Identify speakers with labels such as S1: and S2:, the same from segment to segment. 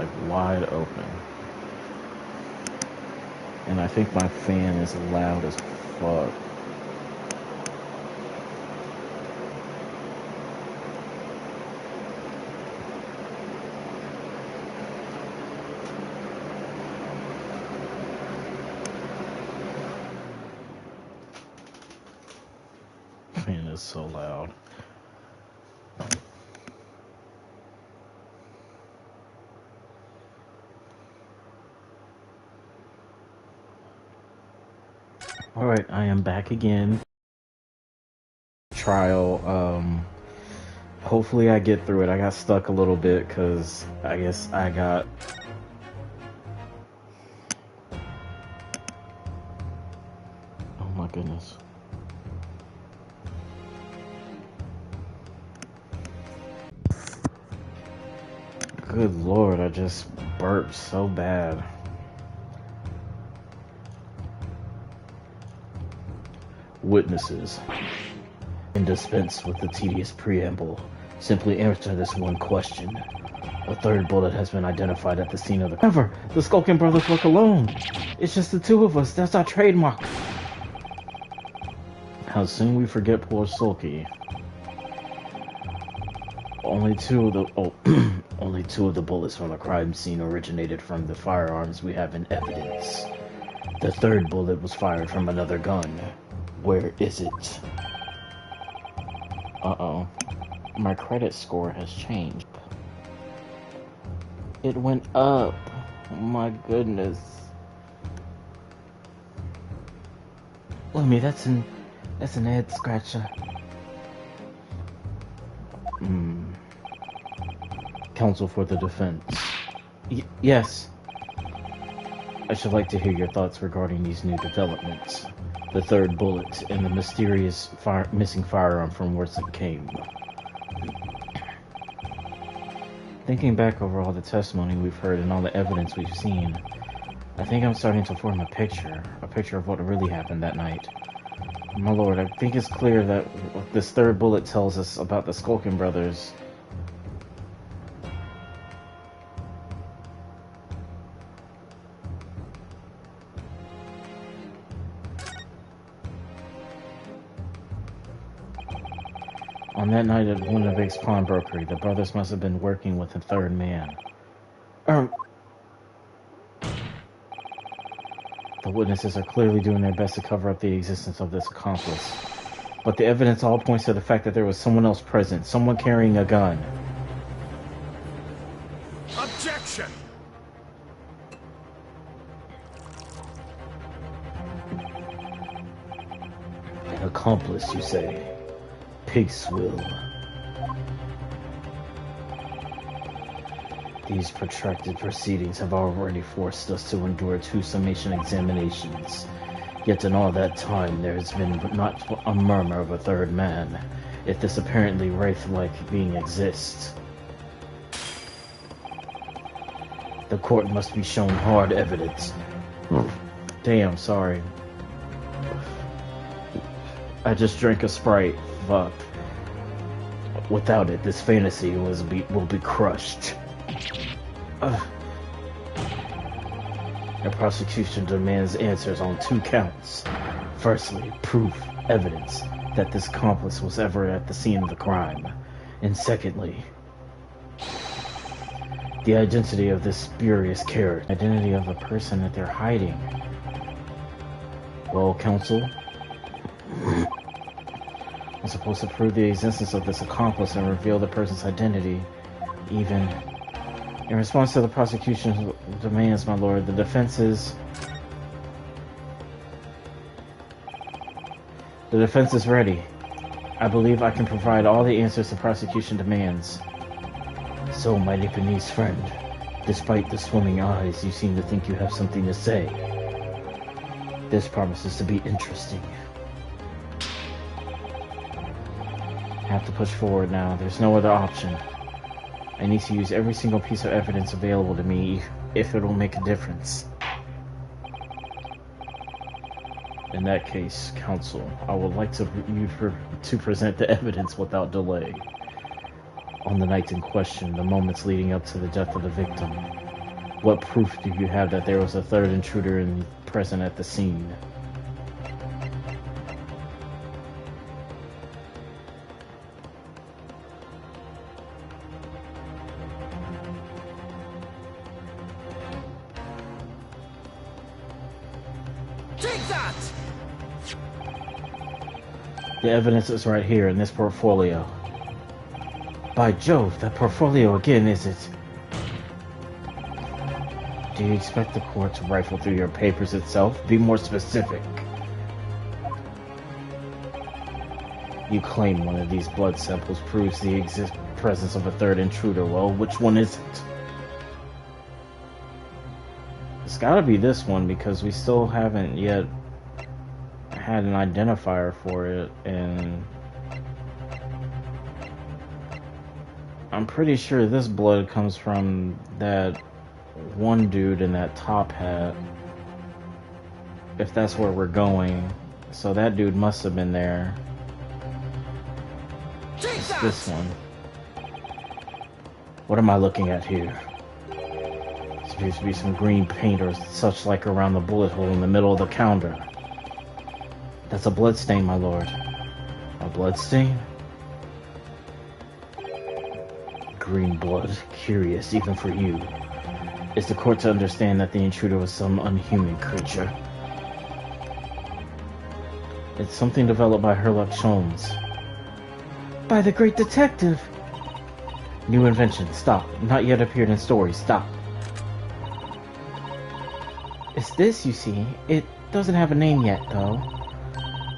S1: like wide open. And I think my fan is loud as fuck. Fan is so loud. Alright, I am back again. Trial, hopefully I get through it. I got stuck a little bit because I guess I got... Oh my goodness. Good lord, I just burped so bad. Witnesses. And dispense with the tedious preamble. Simply answer this one question. A third bullet has been identified at the scene of the... However, the Skulkin brothers work alone. It's just the two of us. That's our trademark. How soon we forget poor Sulky. Only two of the bullets from the crime scene originated from the firearms we have in evidence. The third bullet was fired from another gun. Where is it? Uh-oh. My credit score has changed. It went up. Oh my goodness. Lemmy, that's an head scratcher. Counsel for the defense. Yes. I should like to hear your thoughts regarding these new developments. The third bullet and the mysterious missing firearm from whence it came. Thinking back over all the testimony we've heard and all the evidence we've seen, I think I'm starting to form a picture of what really happened that night. My lord, I think it's clear that what this third bullet tells us about the Skulkin brothers. On that night at Winnebago's pawnbrokery, the brothers must have been working with a third man. The witnesses are clearly doing their best to cover up the existence of this accomplice. But the evidence all points to the fact that there was someone else present, someone carrying a gun.
S2: Objection!
S1: An accomplice, you say? Pig's will. These protracted proceedings have already forced us to endure 2 summation examinations. Yet in all that time, there has been not a murmur of a third man, if this apparently wraith-like being exists. The court must be shown hard evidence. Damn, sorry. I just drank a Sprite. Fuck. Without it, this fantasy will be crushed. The prosecution demands answers on 2 counts. Firstly, proof, evidence, that this accomplice was ever at the scene of the crime. And secondly, the identity of this spurious character. Identity of the person that they're hiding. Well, counsel, I'm supposed to prove the existence of this accomplice and reveal the person's identity, even... In response to the prosecution's demands, my lord, the defense is ready. I believe I can provide all the answers the prosecution demands. So, my Nipponese friend, despite the swimming eyes, you seem to think you have something to say. This promises to be interesting. I have to push forward now. There's no other option. I need to use every single piece of evidence available to me if it'll make a difference. In that case, counsel, I would like you to present the evidence without delay. On the night in question, the moments leading up to the death of the victim, What proof do you have that there was a third intruder present at the scene?
S2: Take that!
S1: The evidence is right here in this portfolio. By Jove, that portfolio again, is it? Do you expect the court to rifle through your papers itself? Be more specific. You claim one of these blood samples proves the presence of a third intruder. Well, which one is it? It's gotta be this one, because we still haven't yet had an identifier for it, and I'm pretty sure this blood comes from that one dude in that top hat, if that's where we're going. So that dude must have been there. It's this one. What am I looking at here? There appears to be some green paint or such like around the bullet hole in the middle of the counter. That's a blood stain, my lord. A blood stain? Green blood. Curious, even for you. Is the court to understand that the intruder was some unhuman creature? It's something developed by Herlock Sholmes. By the great detective! New invention. Stop. Not yet appeared in stories. Stop. It's this, you see. It doesn't have a name yet, though.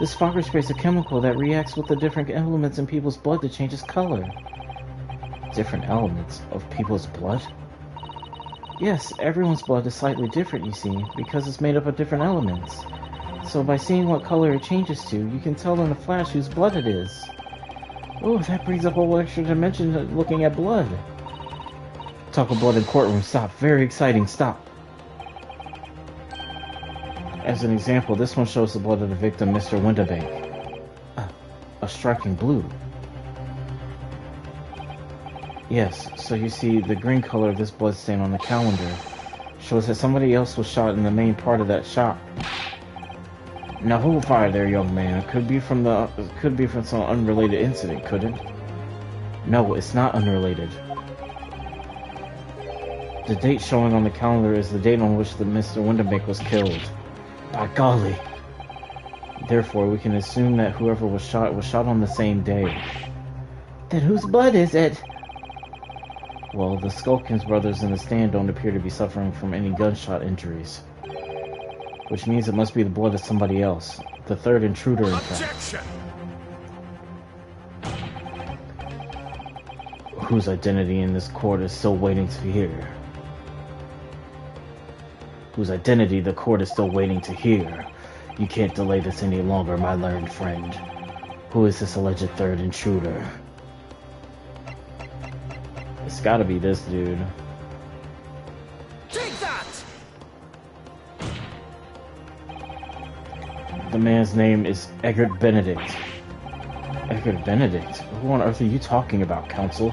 S1: This fogger spray is a chemical that reacts with the different elements in people's blood to change its color. Different elements of people's blood? Yes, everyone's blood is slightly different, you see, because it's made up of different elements. So by seeing what color it changes to, you can tell in a flash whose blood it is. Oh, that brings up a whole extra dimension to looking at blood. Talk of blood in courtroom, stop. Very exciting, stop. As an example, this one shows the blood of the victim, Mr. Winterbank. A striking blue. Yes, so you see, the green color of this blood stain on the calendar shows that somebody else was shot in the main part of that shop. Now hold fire there, young man. Could be from some unrelated incident, couldn't it? No, it's not unrelated. The date showing on the calendar is the date on which the Mr. Winterbank was killed. By golly! Therefore, we can assume that whoever was shot on the same day. Then whose blood is it? Well, the Skulkins brothers in the stand don't appear to be suffering from any gunshot injuries. Which means it must be the blood of somebody else. The third intruder, in fact. Whose identity in this court is still waiting to hear. Whose identity the court is still waiting to hear. You can't delay this any longer, my learned friend. Who is this alleged third intruder? It's gotta be this dude.
S2: Take that!
S1: The man's name is Eggert Benedict. Eggert Benedict? Who on earth are you talking about, counsel?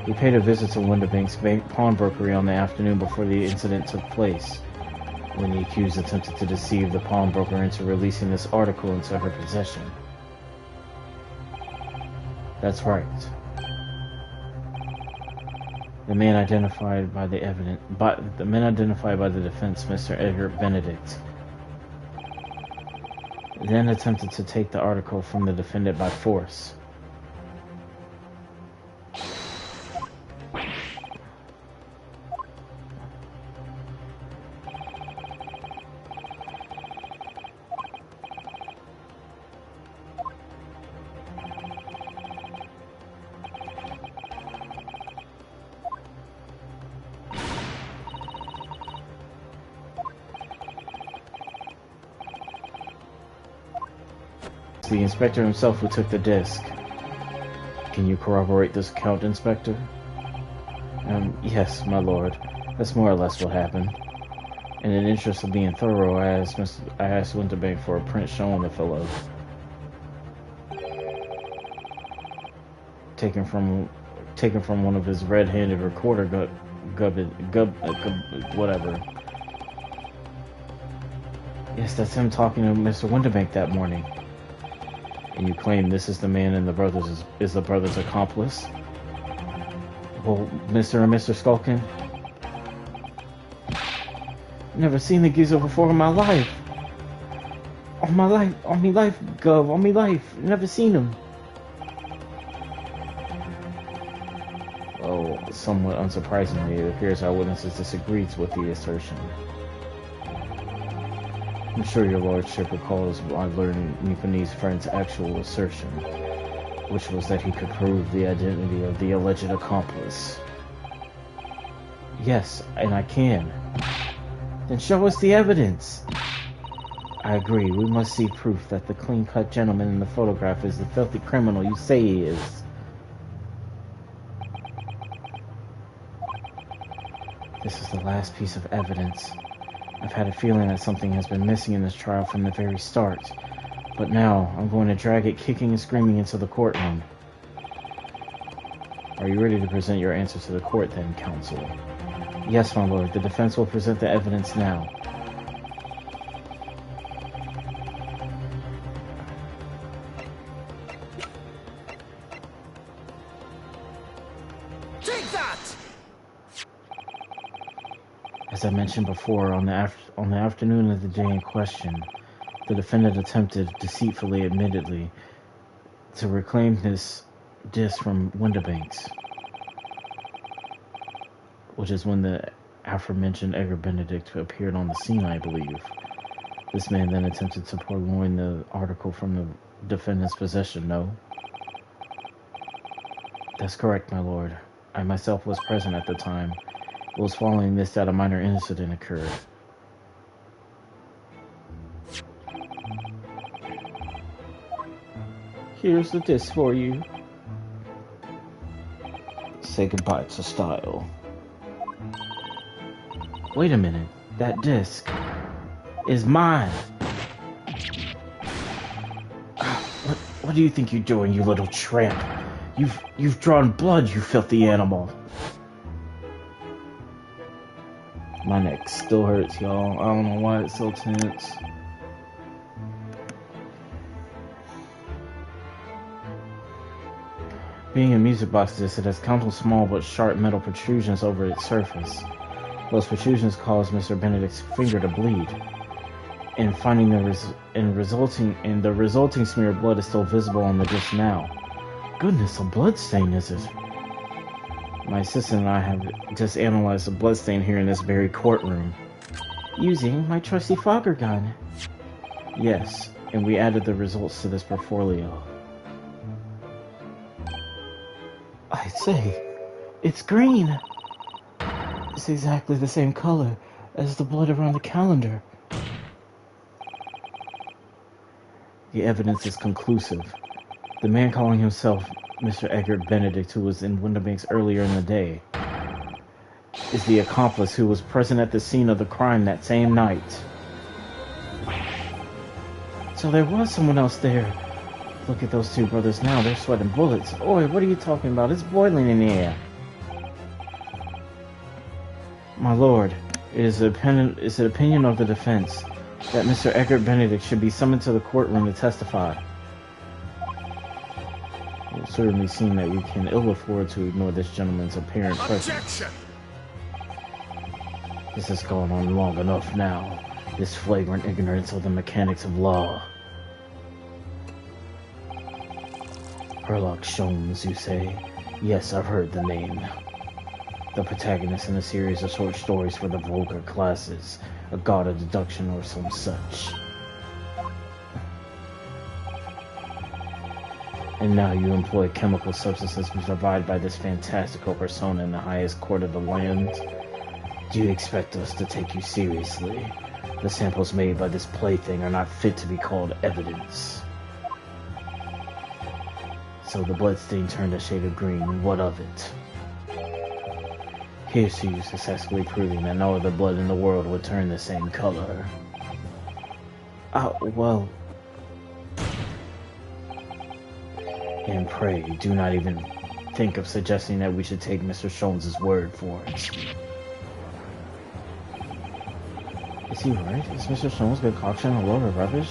S1: He paid a visit to Winterbank's pawnbrokery on the afternoon before the incident took place, when the accused attempted to deceive the pawnbroker into releasing this article into her possession. That's right. The man identified by the defense, Mr. Eggert Benedict, then attempted to take the article from the defendant by force. It's the inspector himself who took the disc. Can you corroborate this account, Inspector? Yes, my lord. That's more or less what happened. In the interest of being thorough, I asked Winterbank for a print showing the fellow. Taken from one of his red-handed recorder whatever. Yes, that's him talking to Mr. Winterbank that morning. And you claim this is the man and is the brother's accomplice? Well, Mr. and Mr. Skulkin, never seen the geezer before in my life. On my life, Gov, on me life. Never seen him. Well, somewhat unsurprisingly, it appears our witnesses disagrees with the assertion. I'm sure your lordship recalls I learned Nipponese friend's actual assertion, which was that he could prove the identity of the alleged accomplice. Yes, and I can. Then show us the evidence. I agree, we must see proof that the clean-cut gentleman in the photograph is the filthy criminal you say he is. This is the last piece of evidence. I've had a feeling that something has been missing in this trial from the very start. But now, I'm going to drag it kicking and screaming into the courtroom. Are you ready to present your answer to the court then, counsel? Yes, my lord. The defense will present the evidence now.
S2: Take that!
S1: As I mentioned before, on the afternoon of the day in question, the defendant attempted, deceitfully admittedly, to reclaim his disc from Winterbanks, which is when the aforementioned Edgar Benedict appeared on the scene, I believe. This man then attempted to purloin the article from the defendant's possession, no? That's correct, my lord. I myself was present at the time. It was following this that a minor incident occurred. Here's the disc for you. Say goodbye to style. Wait a minute. That disc is mine. What do you think you're doing, you little tramp? You've drawn blood, you filthy animal. My neck still hurts, y'all. I don't know why it's so tense. Being a music box disc, it has countless small but sharp metal protrusions over its surface. Those protrusions cause Mr. Benedict's finger to bleed. And the resulting smear of blood is still visible on the disc now. Goodness, a bloodstain, is it? My assistant and I have just analyzed the bloodstain here in this very courtroom. Using my trusty Fogger gun. Yes, and we added the results to this portfolio. I say, it's green. It's exactly the same color as the blood around the calendar. The evidence is conclusive. The man calling himself Mr. Edgar Benedict, who was in Winterbanks earlier in the day, is the accomplice who was present at the scene of the crime that same night. So there was someone else there. Look at those two brothers now, they're sweating bullets. Oi, what are you talking about? It's boiling in the air. My lord, it is the opinion of the defense that Mr. Edgar Benedict should be summoned to the courtroom to testify. It will certainly seem that we can ill afford to ignore this gentleman's apparent presence. This has gone on long enough now, this flagrant ignorance of the mechanics of law. Herlock Sholmes, you say? Yes, I've heard the name. The protagonist in a series of short stories for the vulgar classes, a god of deduction or some such. And now you employ chemical substances to provide by this fantastical persona in the highest court of the land? Do you expect us to take you seriously? The samples made by this plaything are not fit to be called evidence. So the bloodstain turned a shade of green, what of it? Here's to you successfully proving that no other blood in the world would turn the same color. Well... And pray, do not even think of suggesting that we should take Mr. Jones's word for it. Is he right? Is Mr. Jones' concoction a load of rubbish?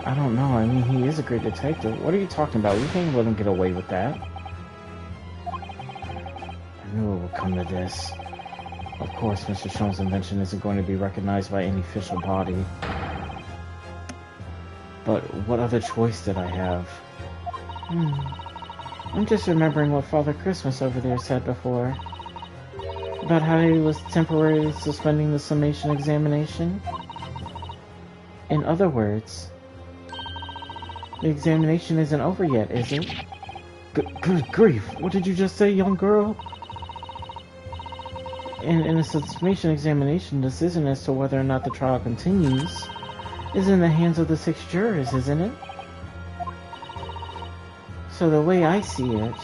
S1: I don't know. I mean, he is a great detective. What are you talking about? You can't let him get away with that. I knew it would come to this. Of course, Mr. Jones' invention isn't going to be recognized by any official body. But what other choice did I have? I'm just remembering what Father Christmas over there said before. About how he was temporarily suspending the summation examination. In other words, the examination isn't over yet, is it? Good grief, what did you just say, young girl? In a summation examination, the decision as to whether or not the trial continues is in the hands of the 6 jurors, isn't it? So the way I see it,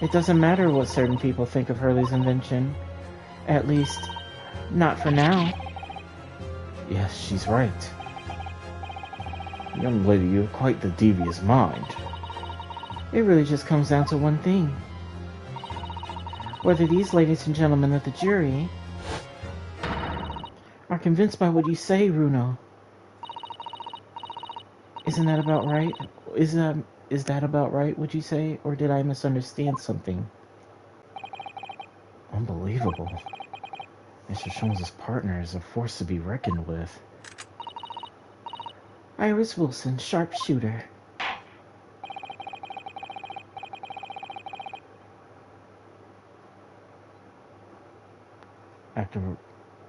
S1: it doesn't matter what certain people think of Hurley's invention. At least, not for now. Yes, she's right. Young lady, you have quite the devious mind. It really just comes down to one thing. Whether these ladies and gentlemen of the jury are convinced by what you say, Runo. Isn't that about right? Is that about right, would you say? Or did I misunderstand something? Unbelievable. Mr. Jones's partner is a force to be reckoned with. Iris Wilson, sharpshooter.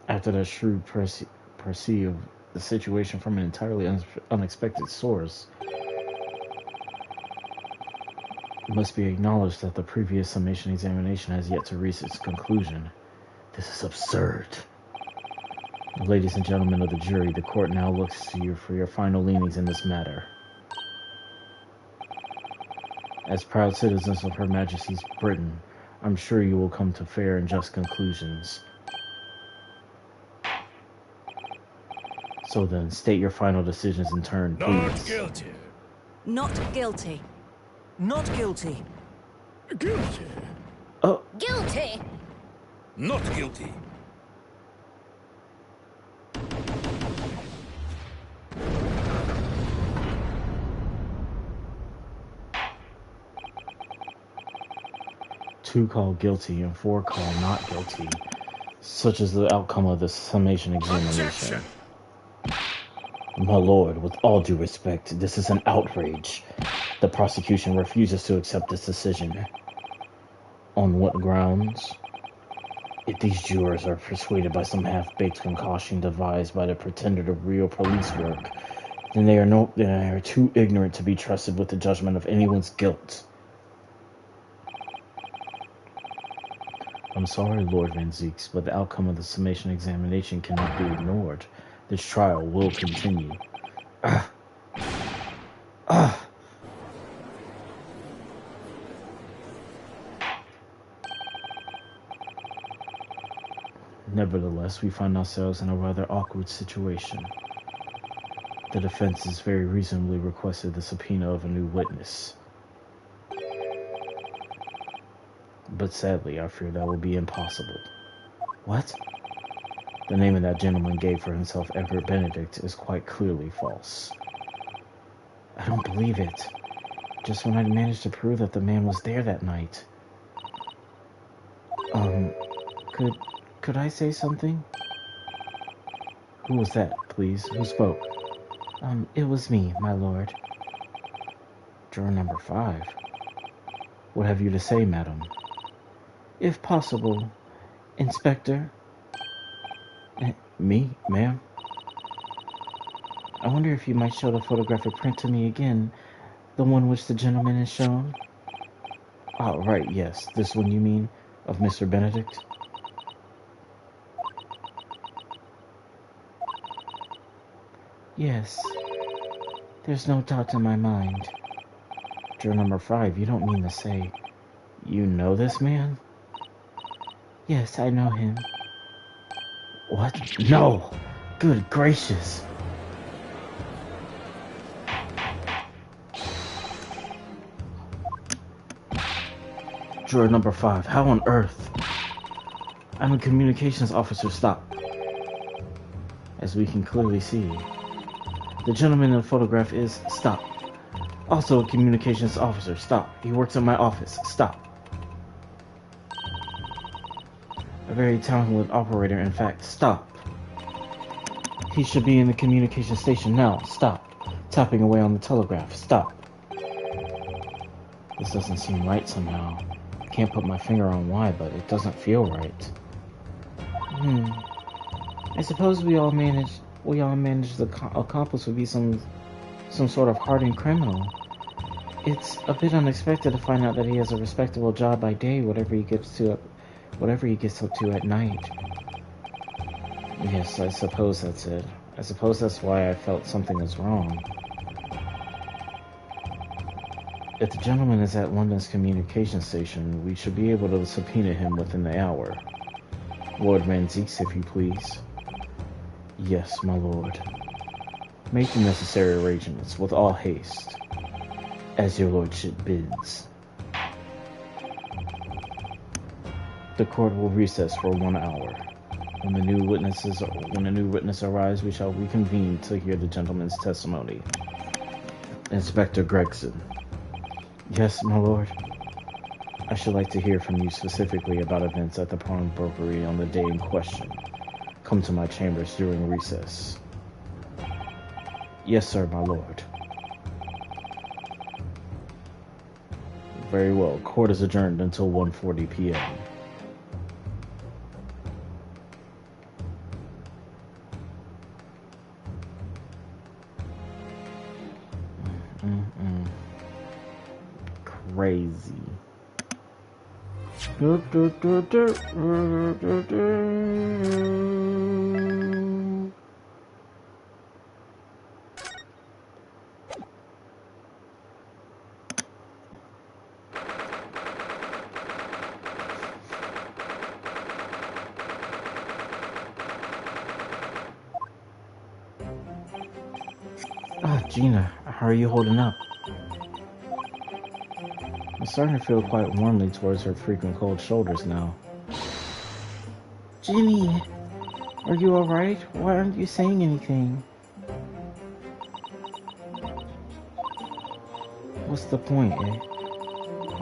S1: After that shrewd perceive the situation from an entirely unexpected source, it must be acknowledged that the previous summation examination has yet to reach its conclusion. This is absurd. Ladies and gentlemen of the jury, the court now looks to you for your final leanings in this matter. As proud citizens of Her Majesty's Britain, I'm sure you will come to fair and just conclusions. So then, state your final decisions in turn, please.
S2: Not guilty.
S3: Not guilty.
S4: Not guilty.
S2: Guilty.
S1: Oh,
S3: Guilty!
S2: Not guilty.
S1: two call guilty and 4 call not guilty. Such is the outcome of the summation examination.
S2: Objection.
S1: My lord, with all due respect, this is an outrage. The prosecution refuses to accept this decision. On what grounds? If these jurors are persuaded by some half-baked concoction devised by the pretender to real police work, then they are too ignorant to be trusted with the judgment of anyone's guilt. I'm sorry, Lord Van Zeeks, but the outcome of the summation examination cannot be ignored. This trial will continue. Nevertheless, we find ourselves in a rather awkward situation. The defense has very reasonably requested the subpoena of a new witness. But sadly, I fear that will be impossible. What? The name of that gentleman gave for himself, Everett Benedict, is quite clearly false. I don't believe it. Just when I managed to prove that the man was there that night. Could I say something? Who was that, please? Who spoke? It was me, my lord. Juror number 5. What have you to say, madam? If possible, Inspector. Me, ma'am? I wonder if you might show the photographic print to me again, the one which the gentleman has shown. Oh, right, yes. This one, you mean, of Mr. Benedict? Yes. There's no doubt in my mind. Juror number 5, you don't mean to say you know this man? Yes, I know him. What? No! Good gracious! Drawer number 5. How on earth? I'm a communications officer. Stop. As we can clearly see, the gentleman in the photograph is... Stop. Also a communications officer. Stop. He works in my office. Stop. A very talented operator, in fact. Stop. He should be in the communication station now. Stop. Tapping away on the telegraph. Stop. This doesn't seem right somehow. I can't put my finger on why, but it doesn't feel right. I suppose we all managed the accomplice would be some sort of hardened criminal. It's a bit unexpected to find out that he has a respectable job by day, whatever he gets up to at night. Yes, I suppose that's it. I suppose that's why I felt something was wrong. If the gentleman is at London's communication station, we should be able to subpoena him within the hour. Lord Ranziks, if you please. Yes, my lord. Make the necessary arrangements with all haste, as your lordship bids. The court will recess for 1 hour. When a new witness arrives, we shall reconvene to hear the gentleman's testimony. Inspector Gregson. Yes, my lord. I should like to hear from you specifically about events at the pawnbrokery on the day in question. Come to my chambers during recess. Yes, sir, my lord. Very well. Court is adjourned until 1:40 p.m. Crazy. Gina, how are you holding up? I'm starting to feel quite warmly towards her frequent cold shoulders now. Ginny, are you alright? Why aren't you saying anything? What's the point, eh?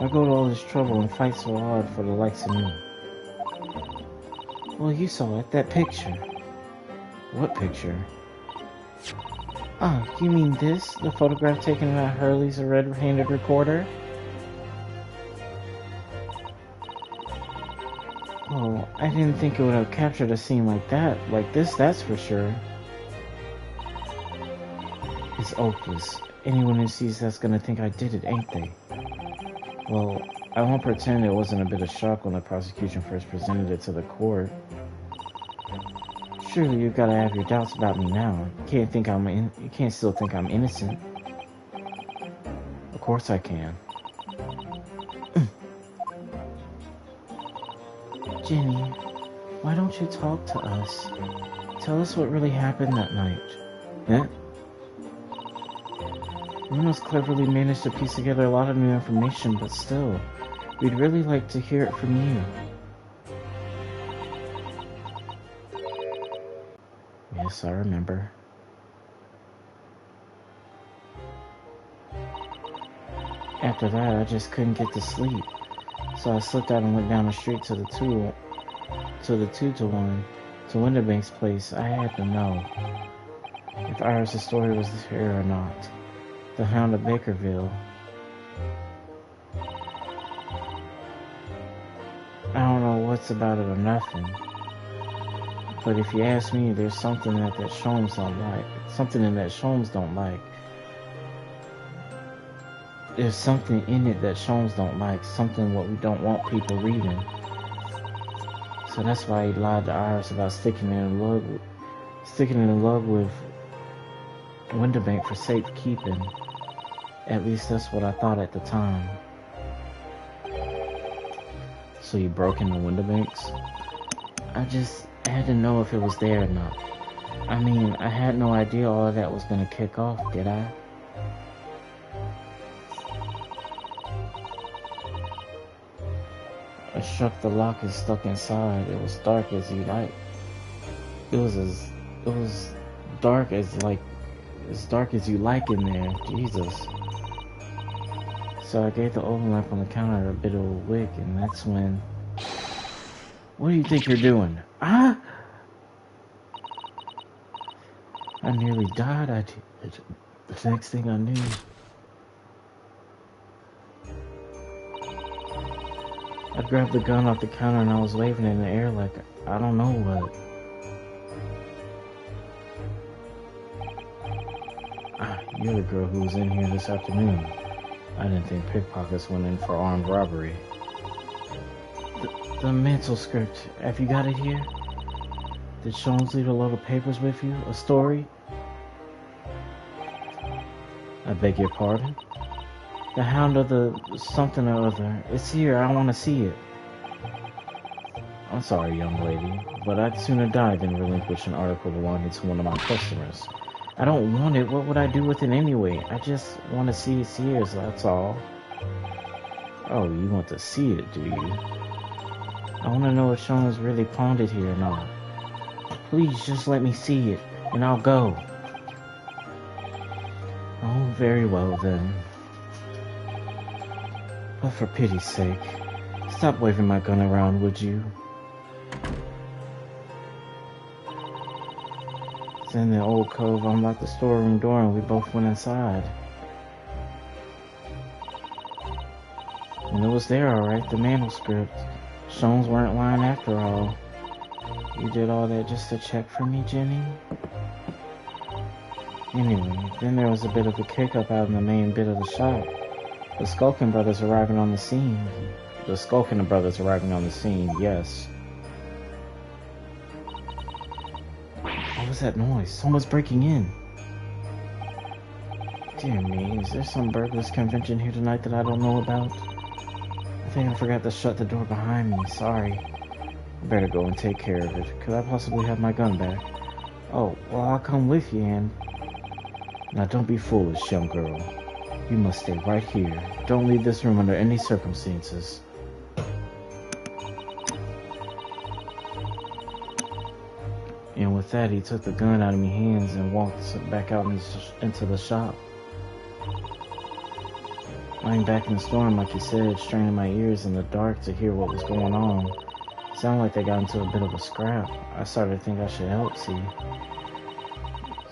S1: I go to all this trouble and fight so hard for the likes of me. Well, you saw it, that picture. What picture? Oh, you mean this? The photograph taken at Hurley's red-handed recorder? Oh, I didn't think it would have captured a scene like this, that's for sure. It's Opus. Anyone who sees that's gonna think I did it, ain't they? Well, I won't pretend it wasn't a bit of shock when the prosecution first presented it to the court. Surely you've gotta have your doubts about me now. You can't still think I'm innocent. Of course I can. Jenny, why don't you talk to us? Tell us what really happened that night. Eh? Reynolds cleverly managed to piece together a lot of new information, but still, we'd really like to hear it from you. Yes, I remember. After that, I just couldn't get to sleep. So I slipped out and went down the street to the 2-to-1 to Winterbank's place. I had to know if Iris' story was here or not. The Hound of Bakerville. I don't know what's about it or nothing. But if you ask me, there's something that Sholmes don't like. Something in that Sholmes don't like. There's something in it that Sholmes don't like. Something what we don't want people reading. So that's why he lied to Iris about sticking in love with Winterbank for safekeeping. At least that's what I thought at the time. So you broke into Winterbank's? I had to know if it was there or not. I mean, I had no idea all of that was gonna kick off, did I? I struck the lock and stuck inside. It was dark as you like. It was dark as dark as you like in there. Jesus. So I gave the oil lamp on the counter a bit of a wick, and that's when... What do you think you're doing? Ah! I nearly died. The next thing I knew... I grabbed the gun off the counter and I was waving it in the air like I don't know what. Ah, you're the girl who was in here this afternoon. I didn't think pickpockets went in for armed robbery. The mental script, have you got it here? Did Sholmes leave a load of papers with you? A story? I beg your pardon? The Hound of the something or other. It's here, I want to see it. I'm sorry, young lady, but I'd sooner die than relinquish an article belonging to one of my customers. I don't want it. What would I do with it anyway? I just want to see its ears, that's all. Oh, you want to see it, do you? I want to know if Sholmes really pawned it here or not. Please, just let me see it, and I'll go. Oh, very well then. But for pity's sake, stop waving my gun around, would you? Then the old cove unlocked the storeroom door and we both went inside. And it was there, alright, the manuscript. Sholmes weren't lying after all. You did all that just to check for me, Jenny? Anyway, then there was a bit of a kick-up out in the main bit of the shop. The Skulkin brothers arriving on the scene. Yes. What was that noise? Someone's breaking in. Dear me, is there some burglars convention here tonight that I don't know about? I think I forgot to shut the door behind me. Sorry. I better go and take care of it. Could I possibly have my gun back? Oh, well, I'll come with you, Anne. Now don't be foolish, young girl. You must stay right here. Don't leave this room under any circumstances. And with that, he took the gun out of my hands and walked back out into the shop. Lying back in the storm, like he said, straining my ears in the dark to hear what was going on. It sounded like they got into a bit of a scrap. I started to think I should help, see.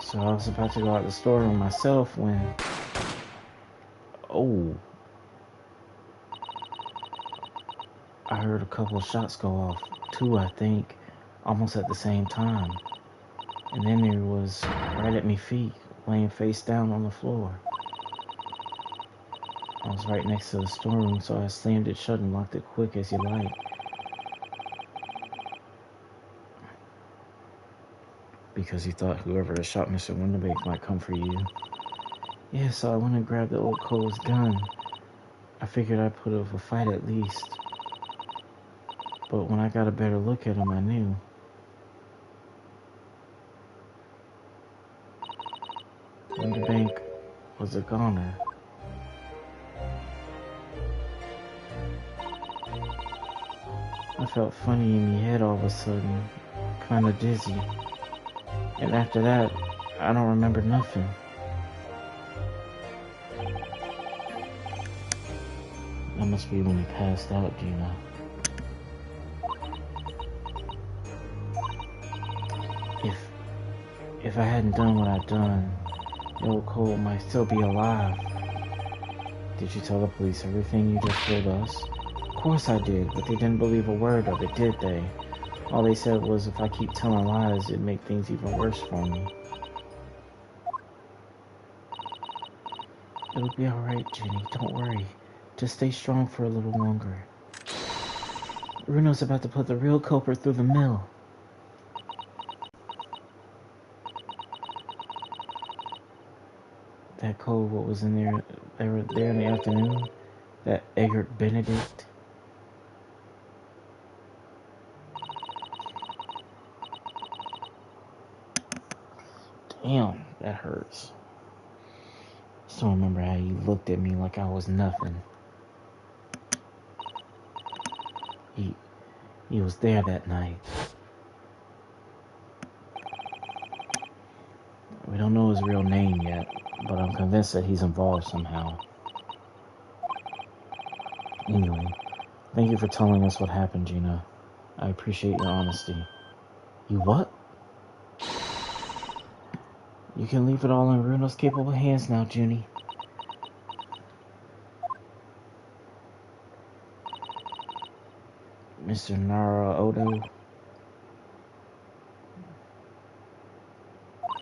S1: So I was about to go out the storeroom myself when... Oh. I heard a couple of shots go off. 2, I think. Almost at the same time. And then there was, right at me feet, laying face down on the floor. I was right next to the storeroom, so I slammed it shut and locked it quick as you like. Because you thought whoever had shot Mr. Winterbank might come for you. Yeah, so I went and grabbed the old Cole's gun. I figured I'd put up a fight at least. But when I got a better look at him, I knew. Winterbank was a goner. I felt funny in my head all of a sudden, kinda dizzy. And after that, I don't remember nothing. That must be when he passed out, Gina. If I hadn't done what I'd done, the old Cole might still be alive. Did you tell the police everything you just told us? Of course I did, but they didn't believe a word of it, did they? All they said was if I keep telling lies, it'd make things even worse for me. It'll be alright, Jenny, don't worry. Just stay strong for a little longer. Bruno's about to put the real culprit through the mill. That code, what was in there, they were there in the afternoon? That Egbert Benedict? Damn, that hurts. Still remember how he looked at me like I was nothing. He was there that night. We don't know his real name yet, but I'm convinced that he's involved somehow. Anyway, thank you for telling us what happened, Gina. I appreciate your honesty. You what? You can leave it all in Runo's capable hands now, Junie. Mr. Naruto?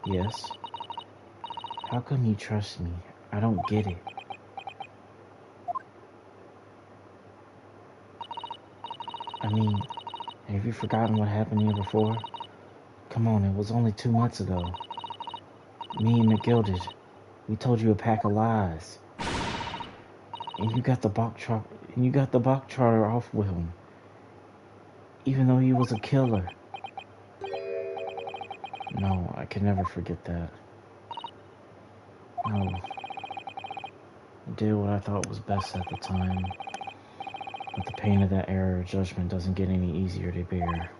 S1: Yes? How come you trust me? I don't get it. I mean, have you forgotten what happened here before? Come on, it was only 2 months ago. Me and McGilded, we told you a pack of lies. And you got the Bach charter off with him. Even though he was a killer. No, I can never forget that. No. I did what I thought was best at the time. But the pain of that error of judgment doesn't get any easier to bear.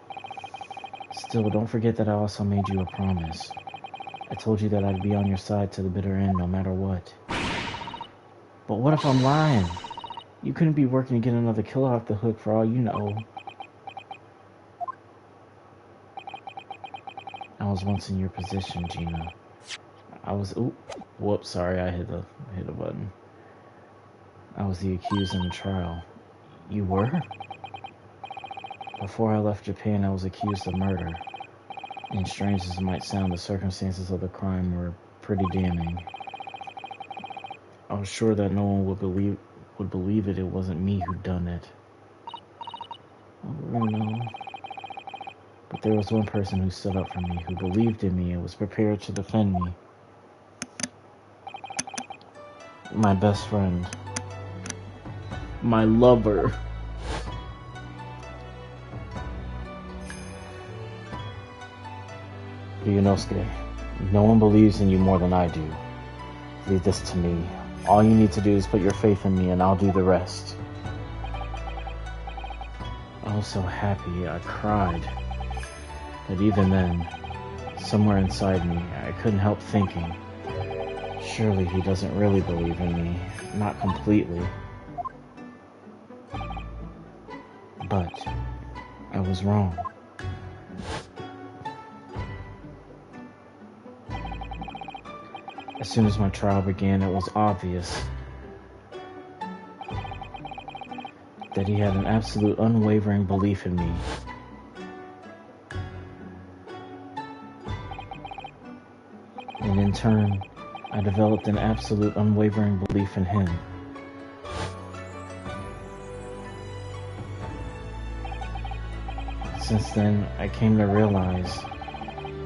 S1: Still, don't forget that I also made you a promise. I told you that I'd be on your side to the bitter end no matter what. But what if I'm lying? You couldn't be working to get another killer off the hook for all you know. I was once in your position, Gina. I was... Whoops, sorry, I hit a button. I was the accused in the trial. You were? Before I left Japan, I was accused of murder. And strange as it might sound, the circumstances of the crime were pretty damning. I was sure that no one would believe it wasn't me who'd done it. Oh no. But there was one person who stood up for me, who believed in me and was prepared to defend me. My best friend. My lover. Ryunosuke, no one believes in you more than I do. Leave this to me. All you need to do is put your faith in me and I'll do the rest. I was so happy, I cried. But even then, somewhere inside me, I couldn't help thinking, surely he doesn't really believe in me. Not completely. But I was wrong. As soon as my trial began, it was obvious that he had an absolute unwavering belief in me. And in turn, I developed an absolute unwavering belief in him. Since then, I came to realize,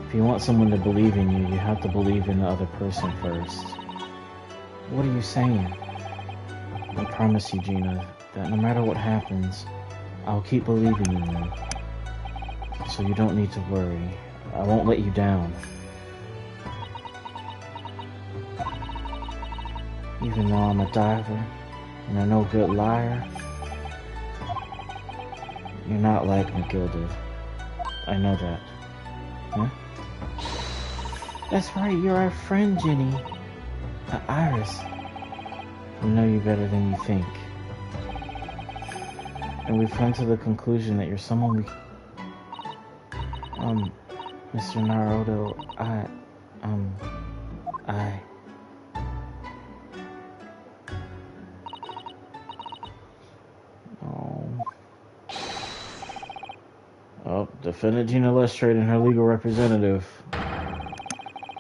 S1: if you want someone to believe in you, you have to believe in the other person first. What are you saying? I promise you, Gina, that no matter what happens, I'll keep believing in you. So you don't need to worry. I won't let you down. Even though I'm a diver and a no-good liar, you're not like McGilded. I know that. Huh? That's right, you're our friend, Jenny. Iris. I know you better than you think. And we've come to the conclusion that you're someone we... Mr. Naruto, Oh, defendant Gina Lestrade and her legal representative.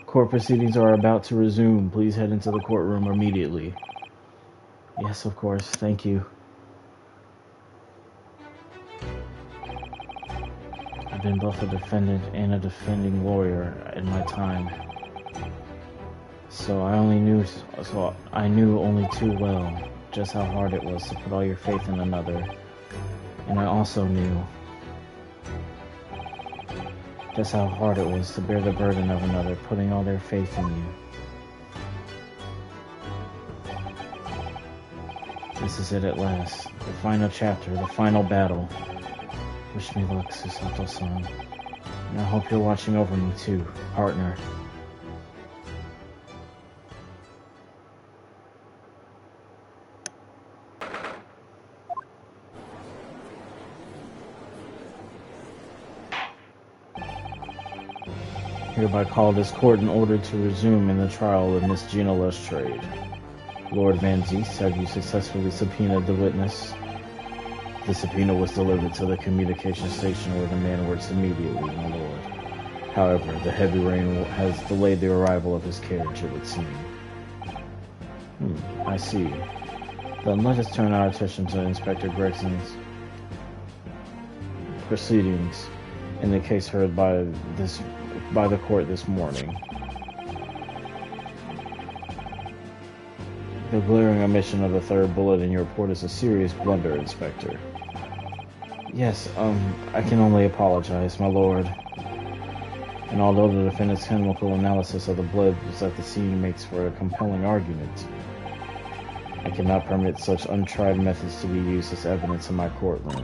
S1: Court proceedings are about to resume. Please head into the courtroom immediately. Yes, of course. Thank you. I've been both a defendant and a defending lawyer in my time. So I knew only too well just how hard it was to put all your faith in another. And I also knew just how hard it was to bear the burden of another, putting all their faith in you. This is it at last. The final chapter, the final battle. Wish me luck, Susato-san. And I hope you're watching over me too, partner. Hereby call this court in order to resume in the trial of Miss Gina Lestrade. Lord Van Ziest, have you successfully subpoenaed the witness? The subpoena was delivered to the communication station where the man works immediately, my lord. However, the heavy rain has delayed the arrival of his carriage, it would seem. I see. Then let us turn our attention to Inspector Gregson's proceedings in the case heard by the court this morning. The glaring omission of the third bullet in your report is a serious blunder, Inspector. Yes, I can only apologize, my lord. And although the defendant's chemical analysis of the blood was at the scene makes for a compelling argument, I cannot permit such untried methods to be used as evidence in my courtroom.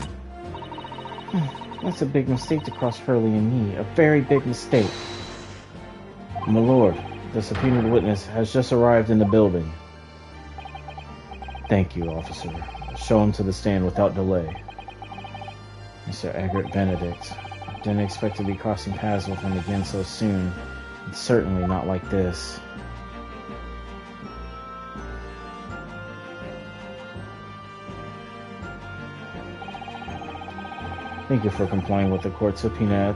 S1: That's a big mistake to cross Hurley and me. A very big mistake. My lord, the subpoenaed witness has just arrived in the building. Thank you, officer. Show him to the stand without delay. Mr. Egbert Benedict. Didn't expect to be crossing paths with him again so soon. And certainly not like this. Thank you for complying with the court subpoena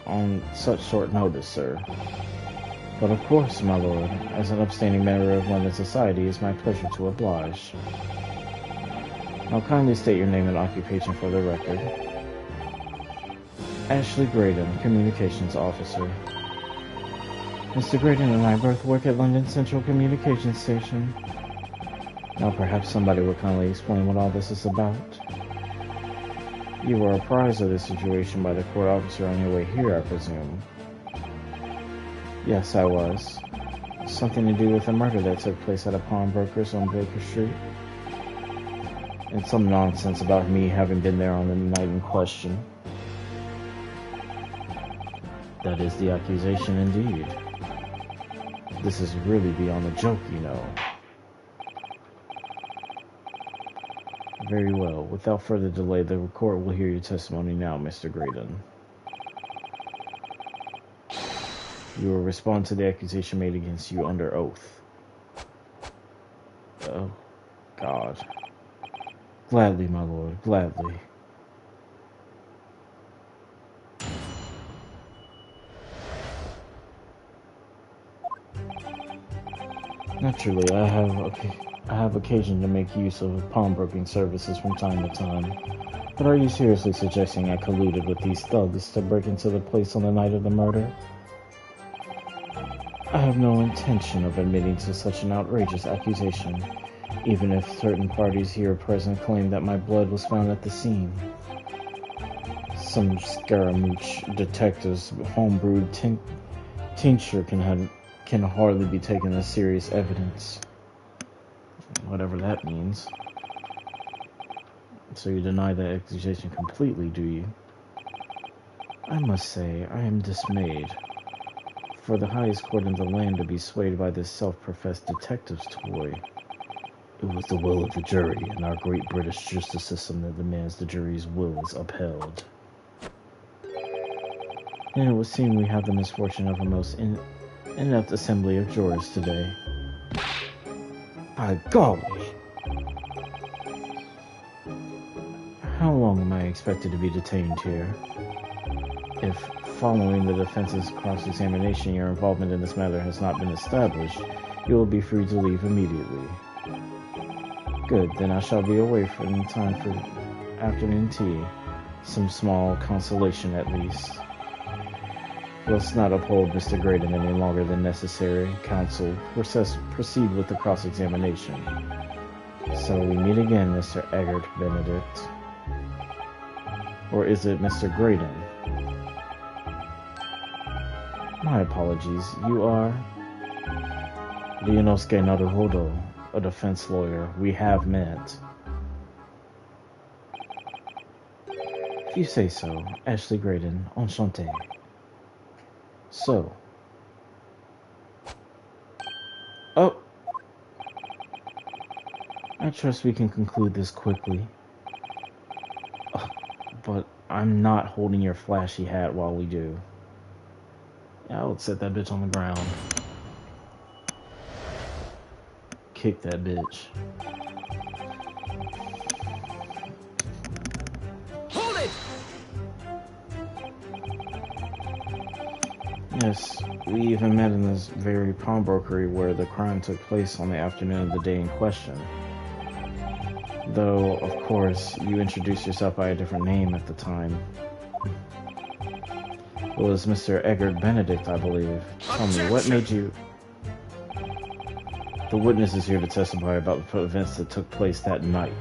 S1: on such short notice, sir. But of course, my lord, as an upstanding member of London society, it is my pleasure to oblige. I'll kindly state your name and occupation for the record. Ashley Graydon, Communications Officer. Mr. Graydon and I both work at London Central Communications Station. Now perhaps somebody will kindly explain what all this is about. You were apprised of this situation by the court officer on your way here, I presume. Yes, I was. Something to do with a murder that took place at a pawnbroker's on Baker Street. And some nonsense about me having been there on the night in question. That is the accusation indeed. This is really beyond a joke, you know. Very well. Without further delay, the court will hear your testimony now, Mr. Graydon. You will respond to the accusation made against you under oath. Oh, God. Gladly, my lord, gladly. Naturally, I have occasion to make use of pawnbroking services from time to time. But are you seriously suggesting I colluded with these thugs to break into the place on the night of the murder? I have no intention of admitting to such an outrageous accusation, even if certain parties here present claim that my blood was found at the scene. Some Scaramouche detective's homebrewed tincture can hardly be taken as serious evidence. Whatever that means. So you deny that accusation completely, do you? I must say, I am dismayed. For the highest court in the land to be swayed by this self-professed detective's toy. It was the will of the jury, and our great British justice system that demands the jury's will is upheld. And it would seem we have the misfortune of a most inept assembly of jurors today. By golly! How long am I expected to be detained here? If, following the defense's cross-examination, your involvement in this matter has not been established, you will be free to leave immediately. Good, then I shall be away in time for afternoon tea. Some small consolation at least. Let's not uphold Mr. Graydon any longer than necessary. Counsel, proceed with the cross-examination. So we meet again, Mr. Egbert Benedict. Or is it Mr. Graydon? My apologies. You are Ryunosuke Naruhodo, a defense lawyer. We have met. If you say so, Ashley Graydon, enchanté. So. Oh! I trust we can conclude this quickly. But I'm not holding your flashy hat while we do. Yeah, I would set that bitch on the ground. Kick that bitch.
S4: Hold it!
S1: Yes, we even met in this very pawnbrokery where the crime took place on the afternoon of the day in question. Though, of course, you introduced yourself by a different name at the time. It was Mr. Eggert Benedict, I believe. Tell me, what made you... The witness is here to testify about the events that took place that night.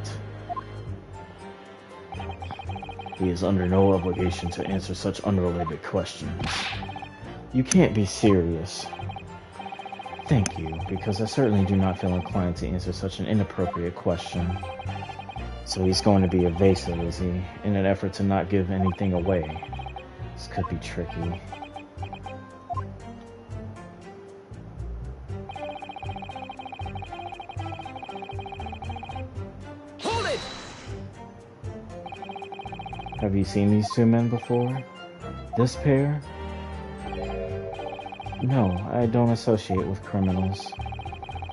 S1: He is under no obligation to answer such unrelated questions. You can't be serious. Thank you, because I certainly do not feel inclined to answer such an inappropriate question. So he's going to be evasive, is he? In an effort to not give anything away. This could be tricky.
S4: Hold it!
S1: Have you seen these two men before? This pair? No, I don't associate with criminals.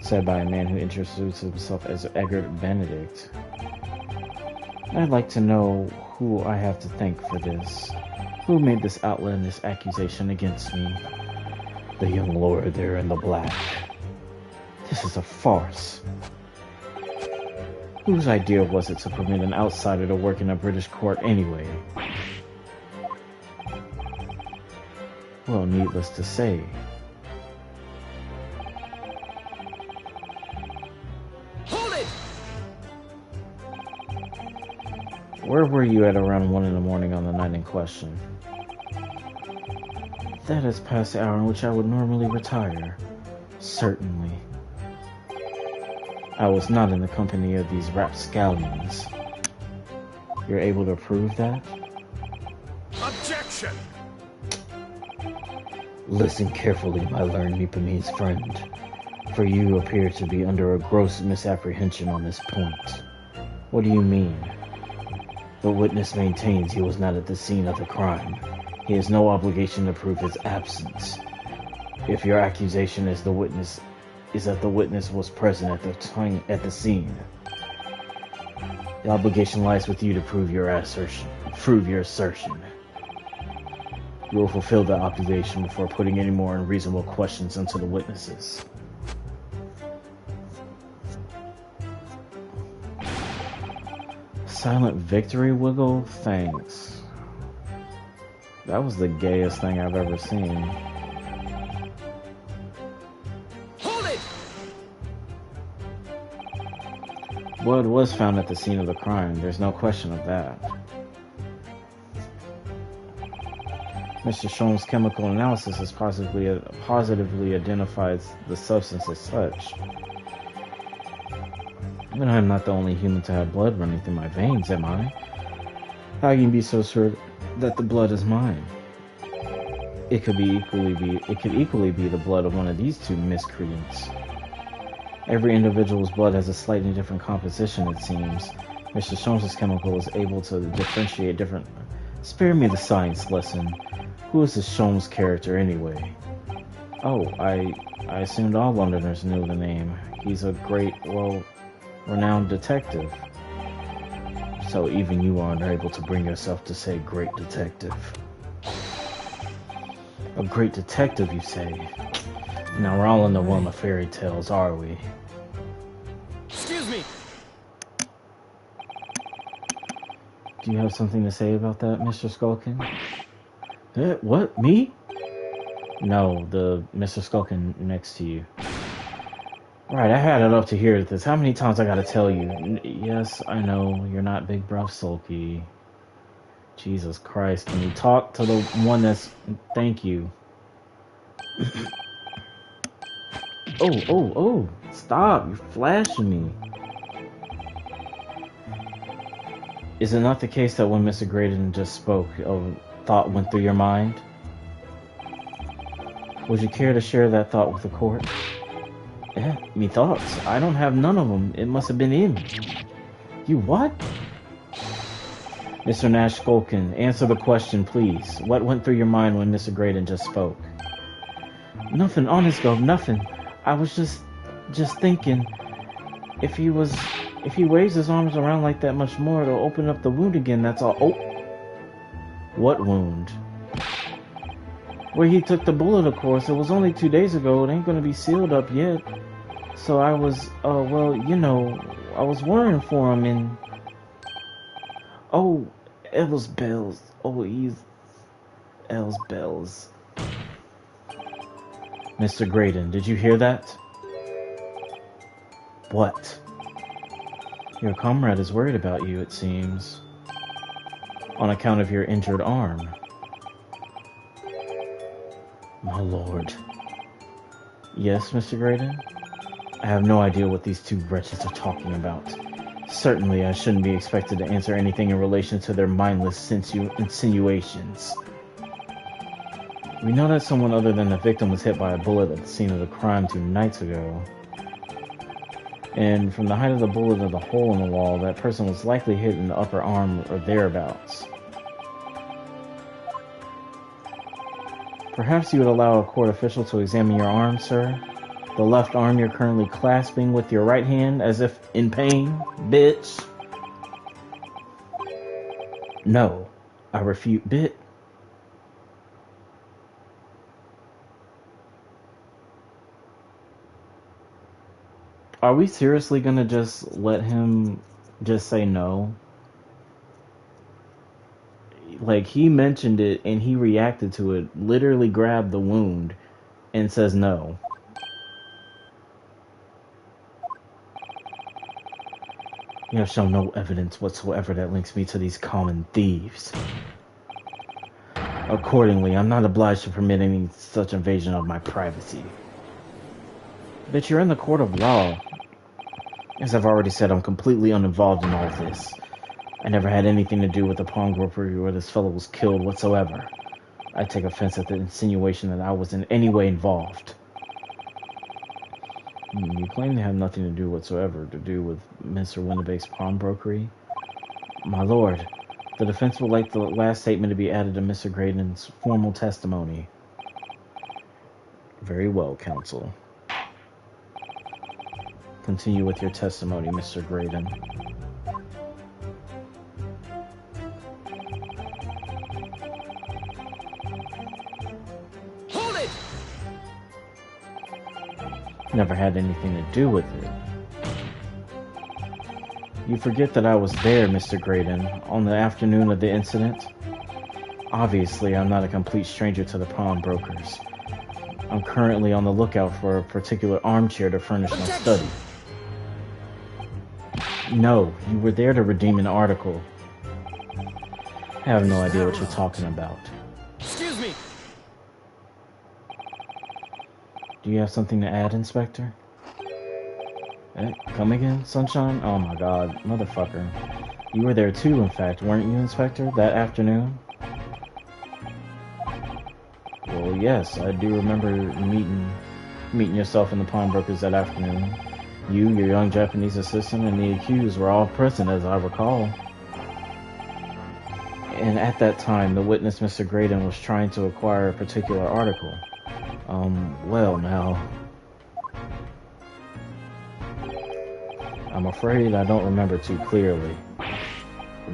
S1: Said by a man who introduced himself as Eggert Benedict. I'd like to know who I have to thank for this. Who made this outlandish accusation against me? The young lord there in the black. This is a farce. Whose idea was it to permit an outsider to work in a British court anyway? Well, needless to say.
S4: Hold it!
S1: Where were you at around 1 in the morning on the night in question? That is past the hour in which I would normally retire. Certainly. I was not in the company of these rapscallions. You're able to prove that?
S2: Objection!
S1: Listen carefully, my learned Nipamese friend, for you appear to be under a gross misapprehension on this point. What do you mean? The witness maintains he was not at the scene of the crime. He has no obligation to prove his absence. If your accusation is that the witness was present at the scene, the obligation lies with you to prove your assertion. You will fulfill the obligation before putting any more unreasonable questions into the witnesses. Silent victory wiggle? Thanks. That was the gayest thing I've ever seen.
S4: Hold it!
S1: Blood was found at the scene of the crime, there's no question of that. Mr. Sholmes' chemical analysis has positively identified the substance as such. But I'm not the only human to have blood running through my veins, am I? How can you be so sure that the blood is mine? It could equally be the blood of one of these two miscreants. Every individual's blood has a slightly different composition, it seems. Mr. Sholmes' chemical is able to differentiate different... Spare me the science lesson. Who is this Sholmes character anyway? Oh, I assumed all Londoners knew the name. He's a great, renowned detective. So even you aren't able to bring yourself to say great detective. A great detective, you say? Now we're all in the realm of fairy tales, are we?
S4: Excuse me!
S1: Do you have something to say about that, Mr. Skulkin? What? Me? No, the Mr. Skulkin next to you. Right, I had it up to here with this. How many times I gotta tell you? Yes, I know, you're not big bruv sulky. Jesus Christ, can you talk to the one that's... Thank you. Oh, stop, you're flashing me. Is it not the case that when Mr. Graydon just spoke, a thought went through your mind? Would you care to share that thought with the court? Yeah, me thoughts. I don't have none of them. It must have been him. You what? Mr. Nash Skulkin, answer the question, please. What went through your mind when Mr. Graydon just spoke? Nothing, honest, Gov, nothing. I was just thinking, if he waves his arms around like that much more, it'll open up the wound again, that's all. Oh! What wound? Where he took the bullet, of course. It was only 2 days ago. It ain't gonna be sealed up yet. So I was, well, you know, I was worrying for him and... Oh, Els Bells. Oh, he's... Els Bells. Mr. Graydon, did you hear that? What? Your comrade is worried about you, it seems. On account of your injured arm. My lord. Yes, Mr. Graydon? I have no idea what these two wretches are talking about. Certainly, I shouldn't be expected to answer anything in relation to their mindless insinuations. We know that someone other than the victim was hit by a bullet at the scene of the crime 2 nights ago. And from the height of the bullet and the hole in the wall, that person was likely hit in the upper arm or thereabouts. Perhaps you would allow a court official to examine your arm, sir? The left arm you're currently clasping with your right hand as if in pain, bitch. No, I refute, bit. Are we seriously gonna just let him just say no? Like, he mentioned it and he reacted to it, literally grabbed the wound and says no. You have shown no evidence whatsoever that links me to these common thieves. Accordingly, I'm not obliged to permit any such invasion of my privacy. But you're in the court of law. As I've already said, I'm completely uninvolved in all this. I never had anything to do with the pawnbrokery where this fellow was killed whatsoever. I take offense at the insinuation that I was in any way involved. You claim to have nothing to do whatsoever to do with Mr. Winnebake's pawnbrokery? My lord, the defense would like the last statement to be added to Mr. Graydon's formal testimony. Very well, counsel. Continue with your testimony, Mr. Graydon.
S4: Hold it!
S1: Never had anything to do with it. You forget that I was there, Mr. Graydon, on the afternoon of the incident. Obviously, I'm not a complete stranger to the pawnbrokers. I'm currently on the lookout for a particular armchair to furnish my study. No, you were there to redeem an article. I have no idea what you're talking about.
S4: Excuse me!
S1: Do you have something to add, Inspector? Come again, Sunshine? Oh my god, motherfucker. You were there too, in fact, weren't you, Inspector, that afternoon? Well, yes, I do remember meeting yourself in the pawnbrokers that afternoon. You, your young Japanese assistant, and the accused were all present, as I recall. And at that time, the witness, Mr. Graydon, was trying to acquire a particular article. Well, now... I'm afraid I don't remember too clearly.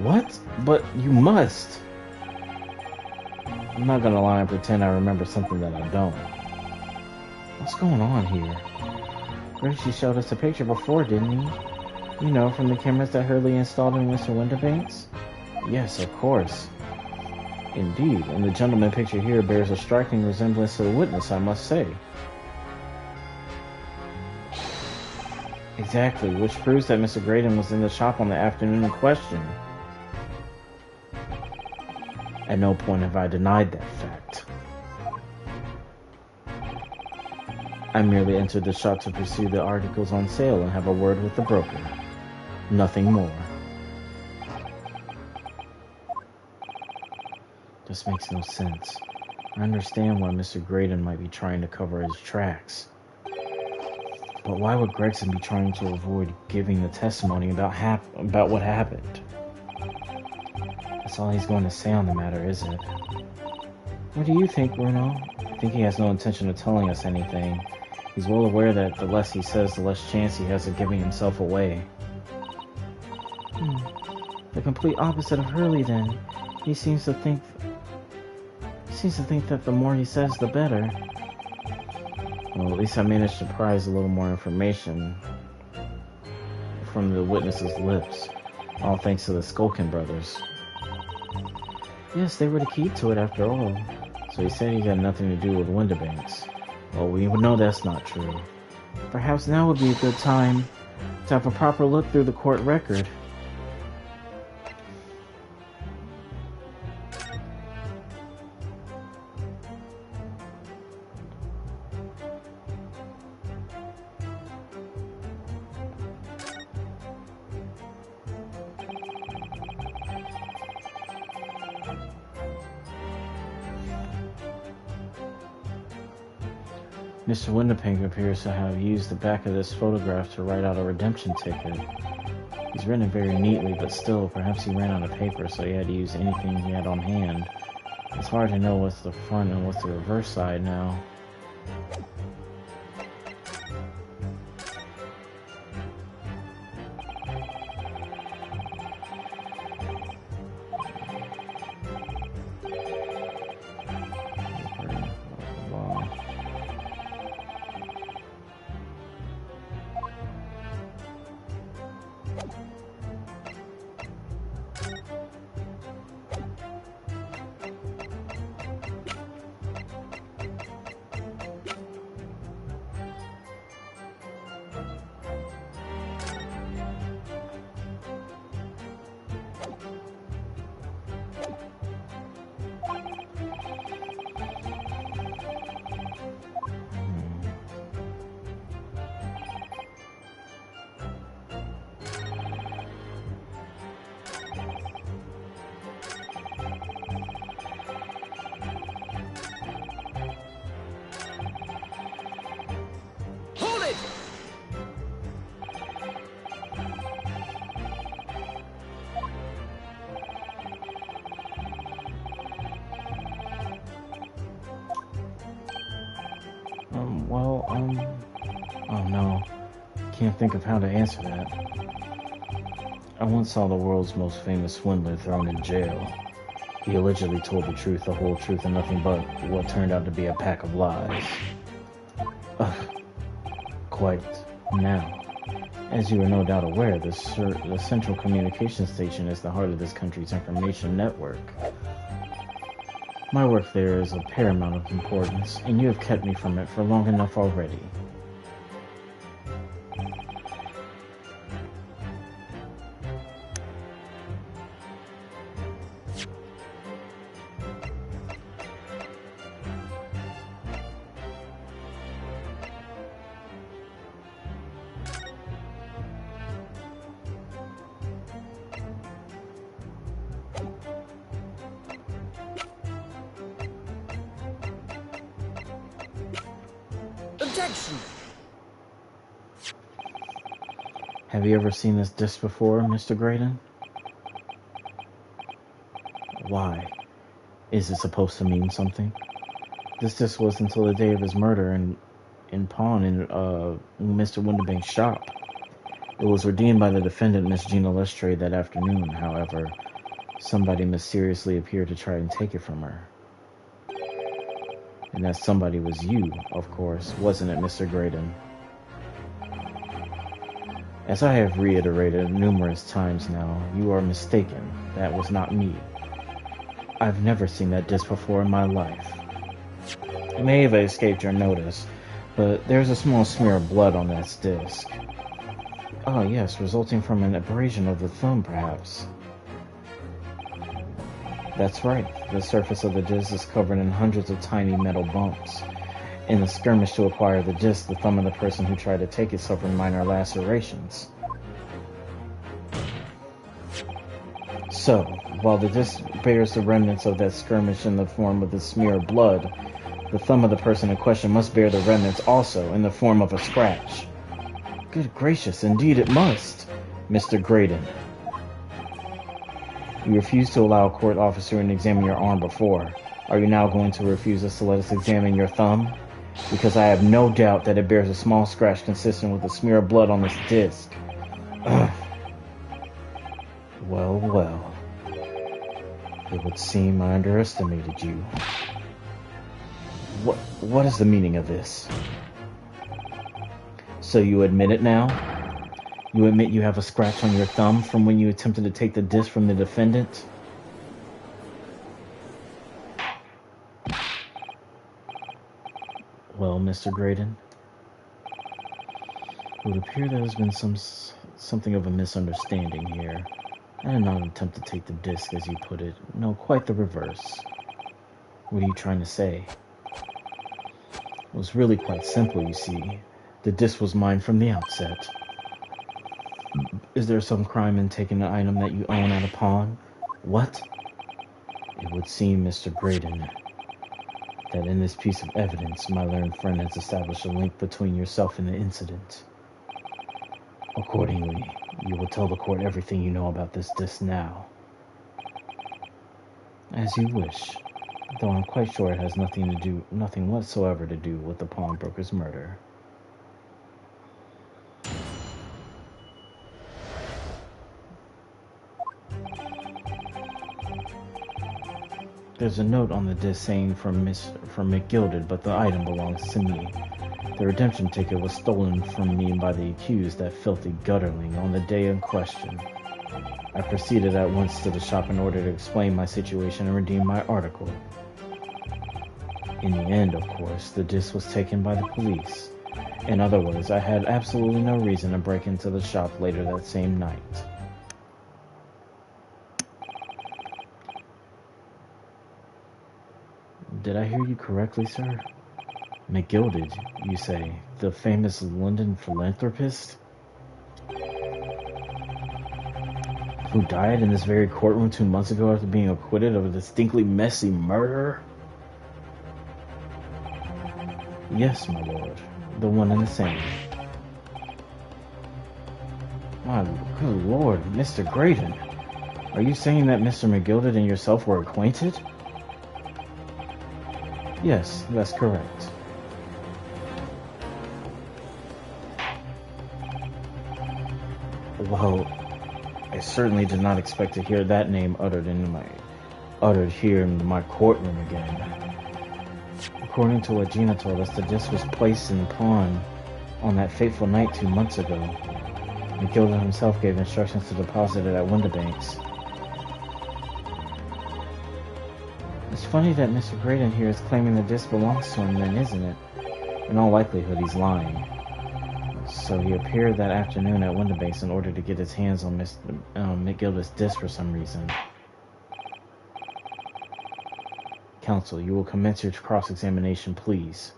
S1: What? But you must! I'm not gonna lie and pretend I remember something that I don't. What's going on here? Gracie showed us a picture before, didn't he? You know, from the cameras that Hurley installed in Mr. Winterbanks? Yes, of course. Indeed, and the gentleman picture here bears a striking resemblance to the witness, I must say. Exactly, which proves that Mr. Graydon was in the shop on the afternoon in question. At no point have I denied that fact. I merely entered the shop to pursue the articles on sale and have a word with the broker. Nothing more. This makes no sense. I understand why Mr. Graydon might be trying to cover his tracks. But why would Gregson be trying to avoid giving the testimony about what happened? That's all he's going to say on the matter, is it? What do you think, Bruno? I think he has no intention of telling us anything. He's well aware that the less he says, the less chance he has of giving himself away. The complete opposite of Hurley, then. He seems to think that the more he says, the better. Well, at least I managed to prise a little more information from the witness's lips. All thanks to the Skulkin brothers. Yes, they were the key to it after all. So he said he had nothing to do with Windibanks. Well, we know that's not true. Perhaps now would be a good time to have a proper look through the court record. Mr. Windibank appears to have used the back of this photograph to write out a redemption ticket. He's written it very neatly, but still, perhaps he ran out of paper, so he had to use anything he had on hand. It's hard to know what's the front and what's the reverse side now. Oh no. Can't think of how to answer that. I once saw the world's most famous swindler thrown in jail. He allegedly told the truth, the whole truth, and nothing but what turned out to be a pack of lies. Quite. Now, as you are no doubt aware, the Central Communication Station is the heart of this country's information network. My work there is of paramount of importance, and you have kept me from it for long enough already.
S4: Objection!
S1: Have you ever seen this disc before, Mr. Graydon? Why? Is it supposed to mean something? This disc was until the day of his murder in pawn in Mr. Windibank's shop. It was redeemed by the defendant, Miss Gina Lestrade, that afternoon. However, somebody mysteriously appeared to try and take it from her. And that somebody was you, of course, wasn't it, Mr. Graydon? As I have reiterated numerous times now, you are mistaken. That was not me. I've never seen that disc before in my life. It may have escaped your notice, but there's a small smear of blood on that disc. Oh yes, resulting from an abrasion of the thumb, perhaps. That's right. The surface of the disc is covered in hundreds of tiny metal bumps. In the skirmish to acquire the disc, the thumb of the person who tried to take it suffered minor lacerations. So, While the disc bears the remnants of that skirmish in the form of the smear of blood, the thumb of the person in question must bear the remnants also in the form of a scratch. Good gracious, indeed it must, Mr. Graydon. You refused to allow a court officer to examine your arm before. Are you now going to refuse us to let us examine your thumb? Because I have no doubt that it bears a small scratch consistent with a smear of blood on this disc. Ugh. Well, well. It would seem I underestimated you. What is the meaning of this? So you admit it now? You admit you have a scratch on your thumb from when you attempted to take the disc from the defendant? Well, Mr. Graydon, it would appear there has been something of a misunderstanding here. I did not attempt to take the disc, as you put it. No, quite the reverse. What are you trying to say? It was really quite simple, you see. The disc was mine from the outset. Is there some crime in taking an item that you own at a pawn? What? It would seem, Mr. Graydon, that in this piece of evidence, my learned friend has established a link between yourself and the incident. Accordingly, you will tell the court everything you know about this disc now. As you wish, though I'm quite sure it has nothing whatsoever to do with the pawnbroker's murder. There's a note on the disc saying from McGilded, but the item belongs to me. The redemption ticket was stolen from me by the accused, that filthy gutterling, on the day in question. I proceeded at once to the shop in order to explain my situation and redeem my article. In the end, of course, the disc was taken by the police. In other words, I had absolutely no reason to break into the shop later that same night. Did I hear you correctly, sir? McGilded, you say, the famous London philanthropist? Who died in this very courtroom 2 months ago after being acquitted of a distinctly messy murder? Yes, my lord. The one and the same. My good lord, Mr. Graydon. Are you saying that Mr. McGilded and yourself were acquainted? Yes, that's correct. Well, I certainly did not expect to hear that name uttered here in my courtroom again. According to what Gina told us, the disc was placed in pawn on that fateful night 2 months ago. McGilded himself gave instructions to deposit it at Windibanks. It's funny that Mr. Graydon here is claiming the disc belongs to him then, isn't it? In all likelihood, he's lying. So he appeared that afternoon at Windibanks in order to get his hands on Mr. McGilded's disc for some reason. Counsel, you will commence your cross-examination, please.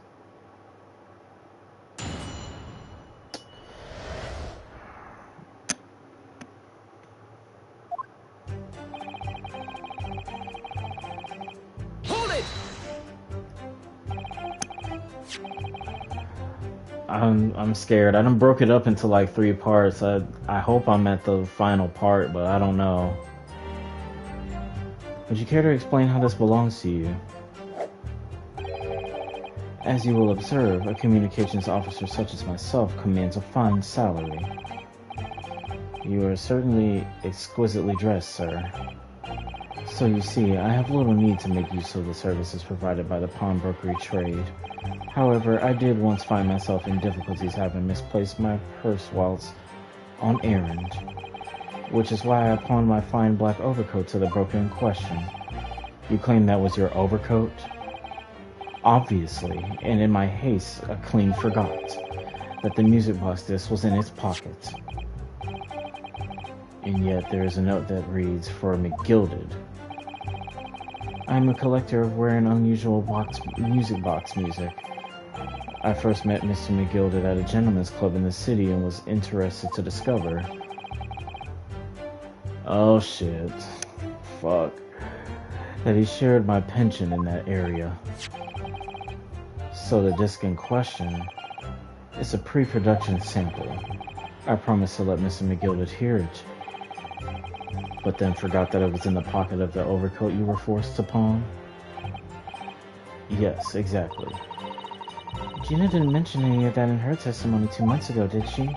S1: I'm scared. I done broke it up into like 3 parts. I hope I'm at the final part, but I don't know. Would you care to explain how this belongs to you? As you will observe, a communications officer such as myself commands a fine salary. You are certainly exquisitely dressed, sir. So you see, I have little need to make use of the services provided by the pawnbrokery trade. However, I did once find myself in difficulties having misplaced my purse whilst on errand, which is why I pawned my fine black overcoat to the broker in question. You claim that was your overcoat? Obviously, and in my haste, I clean forgot that the music box disc was in its pocket. And yet there is a note that reads, for McGilded. I am a collector of rare and unusual music box music. I first met Mr. McGilded at a gentleman's club in the city and was interested to discover... Oh shit. fuck. That he shared my pension in that area. So the disc in question is a pre-production sample. I promised to let Mr. McGilded hear it, but then forgot that it was in the pocket of the overcoat you were forced to pawn. Yes, exactly. Gina didn't mention any of that in her testimony 2 months ago, did she?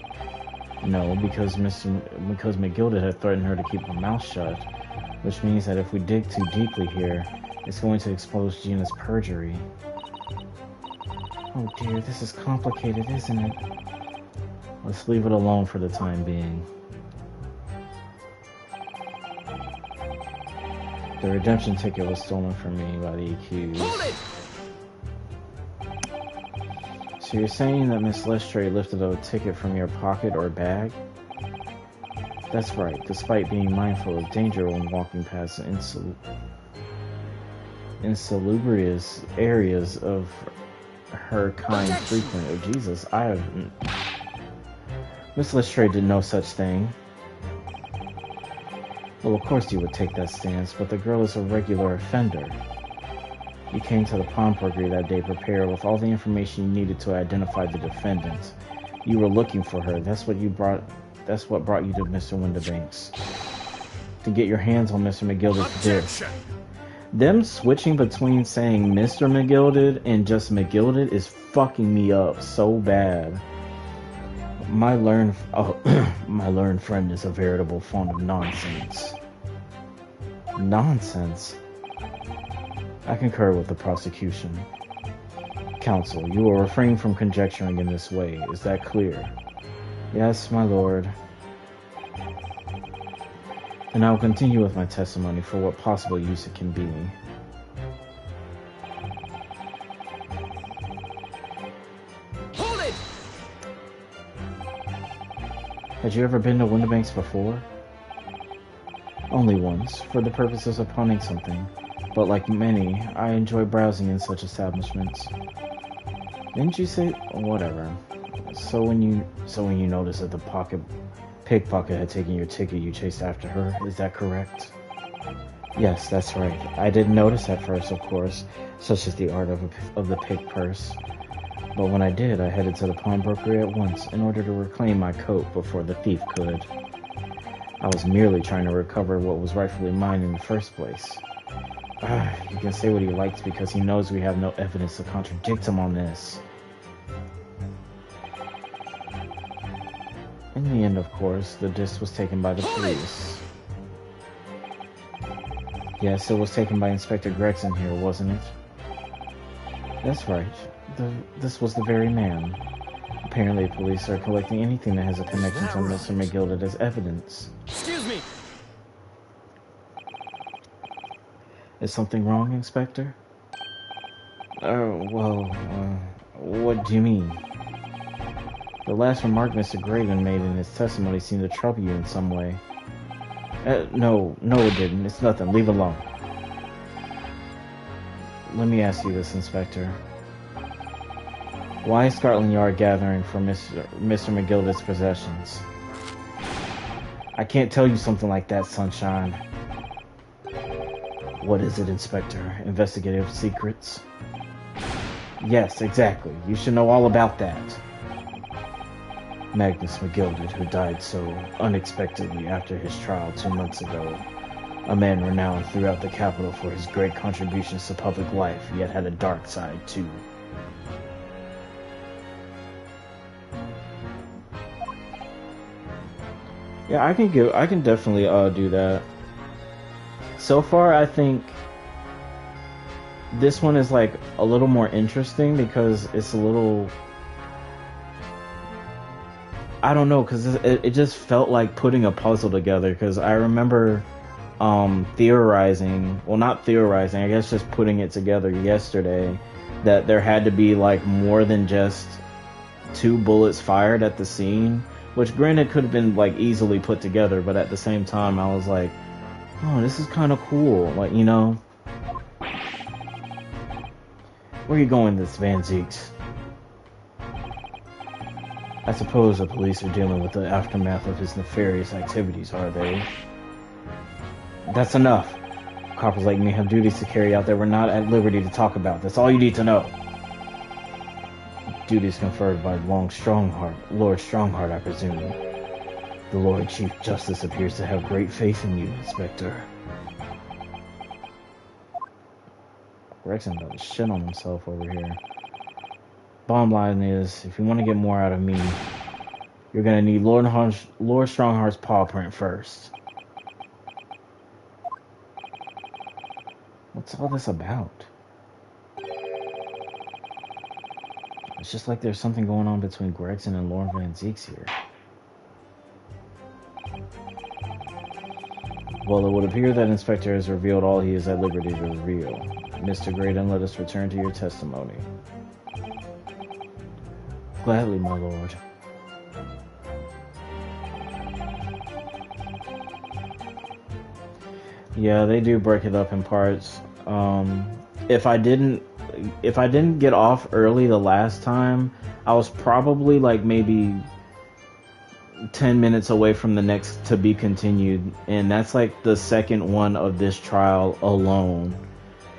S1: No, because McGilded had threatened her to keep her mouth shut, which means that if we dig too deeply here, it's going to expose Gina's perjury. Oh dear, this is complicated, isn't it? Let's leave it alone for the time being. The redemption ticket was stolen from me by the accused.
S4: Hold it!
S1: So you're saying that Miss Lestrade lifted a ticket from your pocket or bag? That's right, despite being mindful of danger when walking past insalubrious areas of her kind frequent. Oh Jesus, I have... Miss Lestrade did no such thing. Well, of course you would take that stance, but the girl is a regular offender. You came to the pawnbrokery that day prepared with all the information you needed to identify the defendant. You were looking for her. That's what brought you to Mr. Windibanks. To get your hands on Mr. McGilded's disc. Them switching between saying Mr. McGilded and just McGilded is fucking me up so bad. My learned friend is a veritable font of nonsense. Nonsense? I concur with the prosecution. Counsel, you will refrain from conjecturing in this way. Is that clear? Yes, my lord. And I will continue with my testimony for what possible use it can be.
S4: Hold it!
S1: Had you ever been to Windibanks before? Only once, for the purposes of pawning something. But like many, I enjoy browsing in such establishments. Didn't you say... whatever. So when you noticed that the pickpocket had taken your ticket, you chased after her, is that correct? Yes, that's right. I didn't notice at first, of course, such is the art of the pick purse. But when I did, I headed to the pawnbrokery at once in order to reclaim my coat before the thief could. I was merely trying to recover what was rightfully mine in the first place. He can say what he likes because he knows we have no evidence to contradict him on this. In the end, of course, the disc was taken by the police. Yes, it was taken by Inspector Gregson here, wasn't it? That's right. This was the very man. Apparently, police are collecting anything that has a connection to Mr. McGilded as evidence.
S4: Excuse me!
S1: Is something wrong, Inspector? What do you mean? The last remark Mr. Graven made in his testimony seemed to trouble you in some way. No, it didn't. It's nothing. Leave it alone. Let me ask you this, Inspector. Why is Scotland Yard gathering for Mr. McGilded's possessions? I can't tell you something like that, Sunshine. What is it, Inspector? Investigative secrets? Yes, exactly. You should know all about that. Magnus McGilded, who died so unexpectedly after his trial 2 months ago, a man renowned throughout the capital for his great contributions to public life, yet had a dark side too. Yeah, I can definitely do that. So far, I think this one is like a little more interesting because it's a little, I don't know, because it just felt like putting a puzzle together. Because I remember theorizing, well, not theorizing, I guess just putting it together yesterday, that there had to be like more than just 2 bullets fired at the scene, which granted could have been like easily put together, but at the same time I was like, oh, this is kind of cool. Like, you know, where are you going, this Van Zeeks? I suppose the police are dealing with the aftermath of his nefarious activities, are they? That's enough. Coppers like me have duties to carry out that we're not at liberty to talk about. That's all you need to know. Duties conferred by Lord Strongheart, I presume. The Lord Chief Justice appears to have great faith in you, Inspector. Gregson got shit on himself over here. Bottom line is, if you want to get more out of me, you're gonna need Lord Strongheart's paw print first. What's all this about? It's just like there's something going on between Gregson and Lord Van Zeeks here. Well, it would appear that Inspector has revealed all he is at liberty to reveal. Mr. Graydon, let us return to your testimony. Gladly, my lord. Yeah, they do break it up in parts. If I didn't get off early the last time, I was probably like maybe 10 minutes away from the next to be continued, and that's like the second one of this trial alone.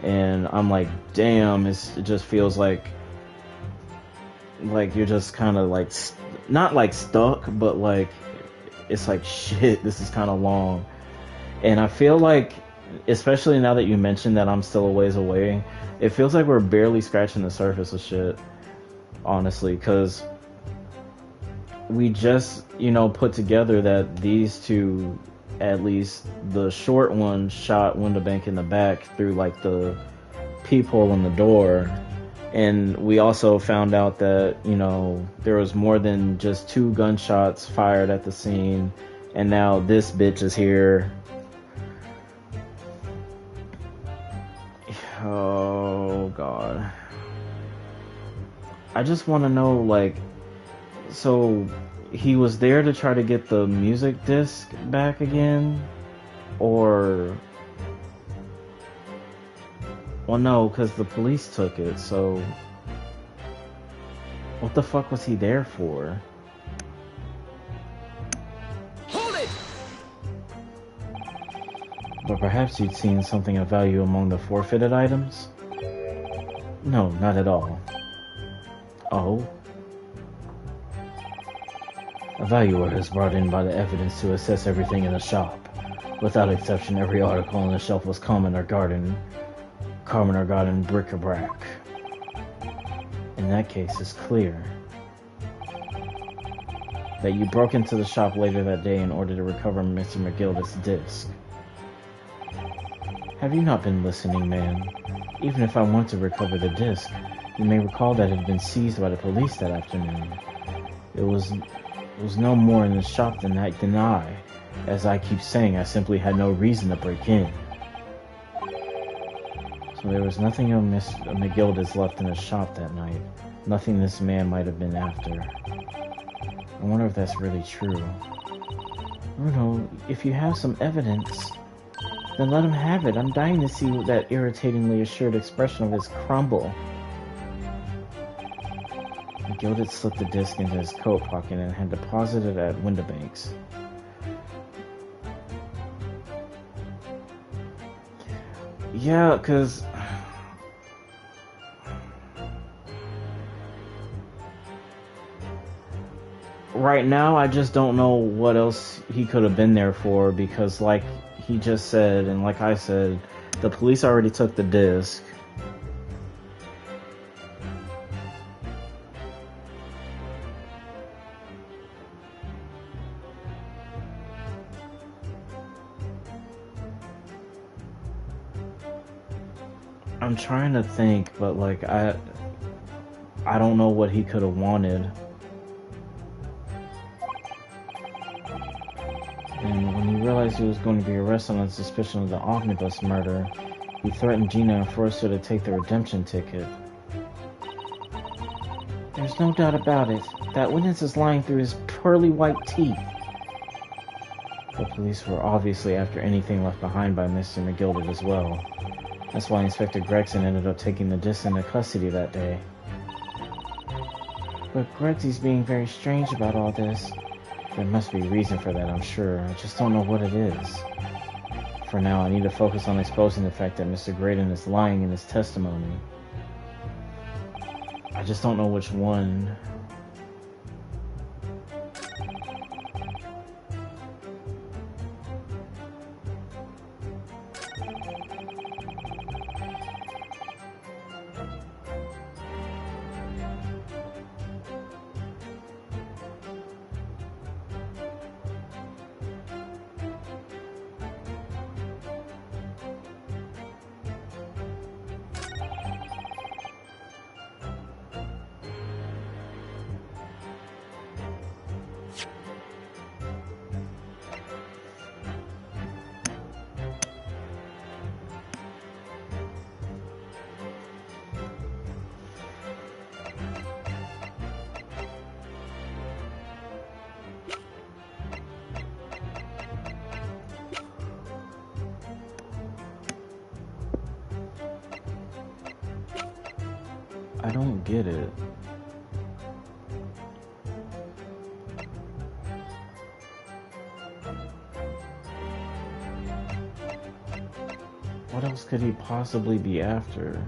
S1: And I'm like, damn, it just feels like you're just kind of like not like stuck, but like it's like shit, this is kind of long. And I feel like, especially now that you mentioned that I'm still a ways away, it feels like we're barely scratching the surface of shit, honestly, because we just, put together that these two, at least the short one, shot Windibank in the back through like the peephole in the door. And we also found out that, there was more than just 2 gunshots fired at the scene, and now this bitch is here. Oh god. I just want to know, like, so he was there to try to get the music disc back again, or, well, no, because the police took it, so what the fuck was he there for?
S4: Hold it!
S1: But perhaps you'd seen something of value among the forfeited items? No, not at all. Oh? A valuer is brought in by the evidence to assess everything in the shop. Without exception, every article on the shelf was common or garden bric-a-brac. In that case, it's clear that you broke into the shop later that day in order to recover Mr. McGilda's disc. Have you not been listening, man? Even if I want to recover the disc, you may recall that it had been seized by the police that afternoon. It was no more in the shop than I. As I keep saying, I simply had no reason to break in. So there was nothing of Miss McGilda's left in the shop that night. Nothing this man might have been after. I wonder if that's really true. Bruno, if you have some evidence, then let him have it. I'm dying to see that irritatingly assured expression of his crumble. McGilda slipped the disc into his coat pocket and had deposited it at Windibank's. Yeah, because right now I just don't know what else he could have been there for, because like he just said, and like I said, the police already took the disc. I'm trying to think, but like I don't know what he could have wanted. And when he realized he was going to be arrested on suspicion of the omnibus murder, he threatened Gina and forced her to take the redemption ticket. There's no doubt about it. That witness is lying through his pearly white teeth. The police were obviously after anything left behind by Mr. McGilda as well. That's why Inspector Gregson ended up taking the disc into custody that day. But Gregsy's being very strange about all this. There must be a reason for that, I'm sure. I just don't know what it is. For now, I need to focus on exposing the fact that Mr. Graydon is lying in his testimony. I just don't know which one. I don't get it. What else could he possibly be after?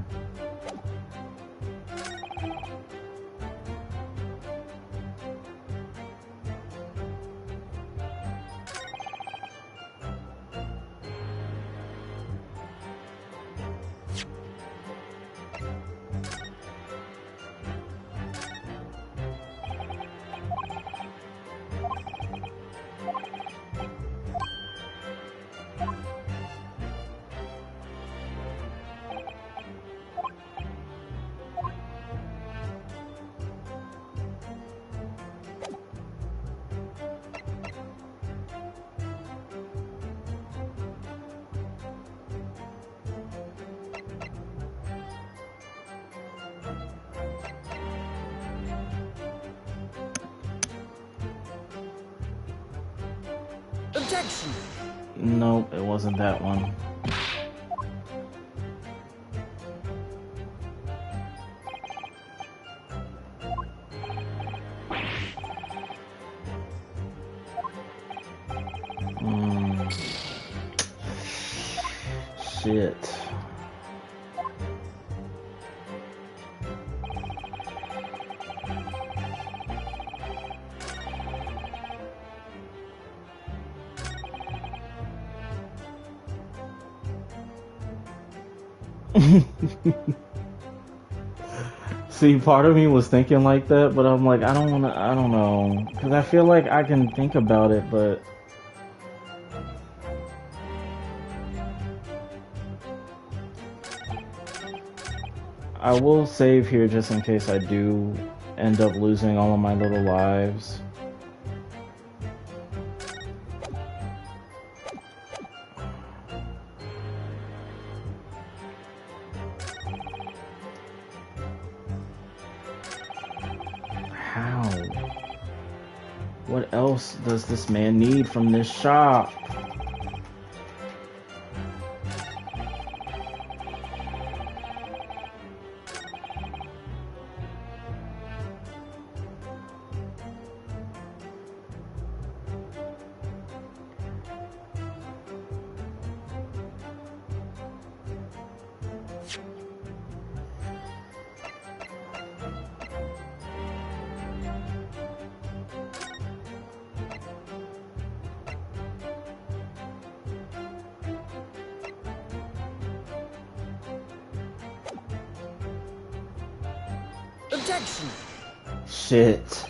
S4: Objection!
S1: Nope, it wasn't that one. Shit. See, part of me was thinking like that, but I'm like, I don't know. Because I feel like I can think about it, but... I will save here just in case I do end up losing all of my little lives. How? What else does this man need from this shop?
S4: Objection!
S1: Shit.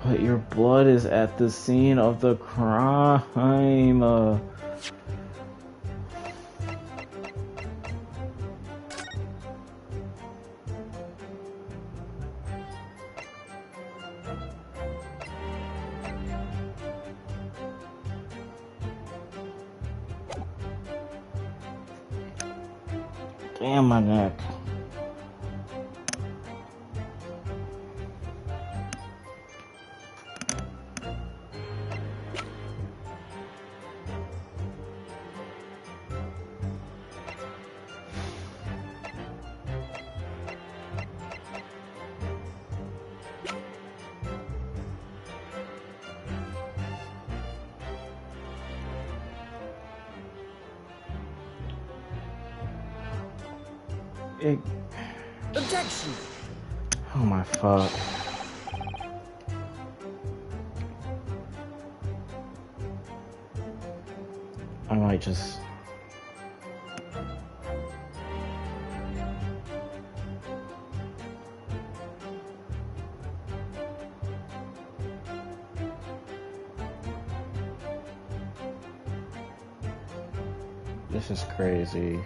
S1: But your blood is at the scene of the crime. Damn my neck. It...
S4: Objection!
S1: Oh my fuck. I might just... This is crazy.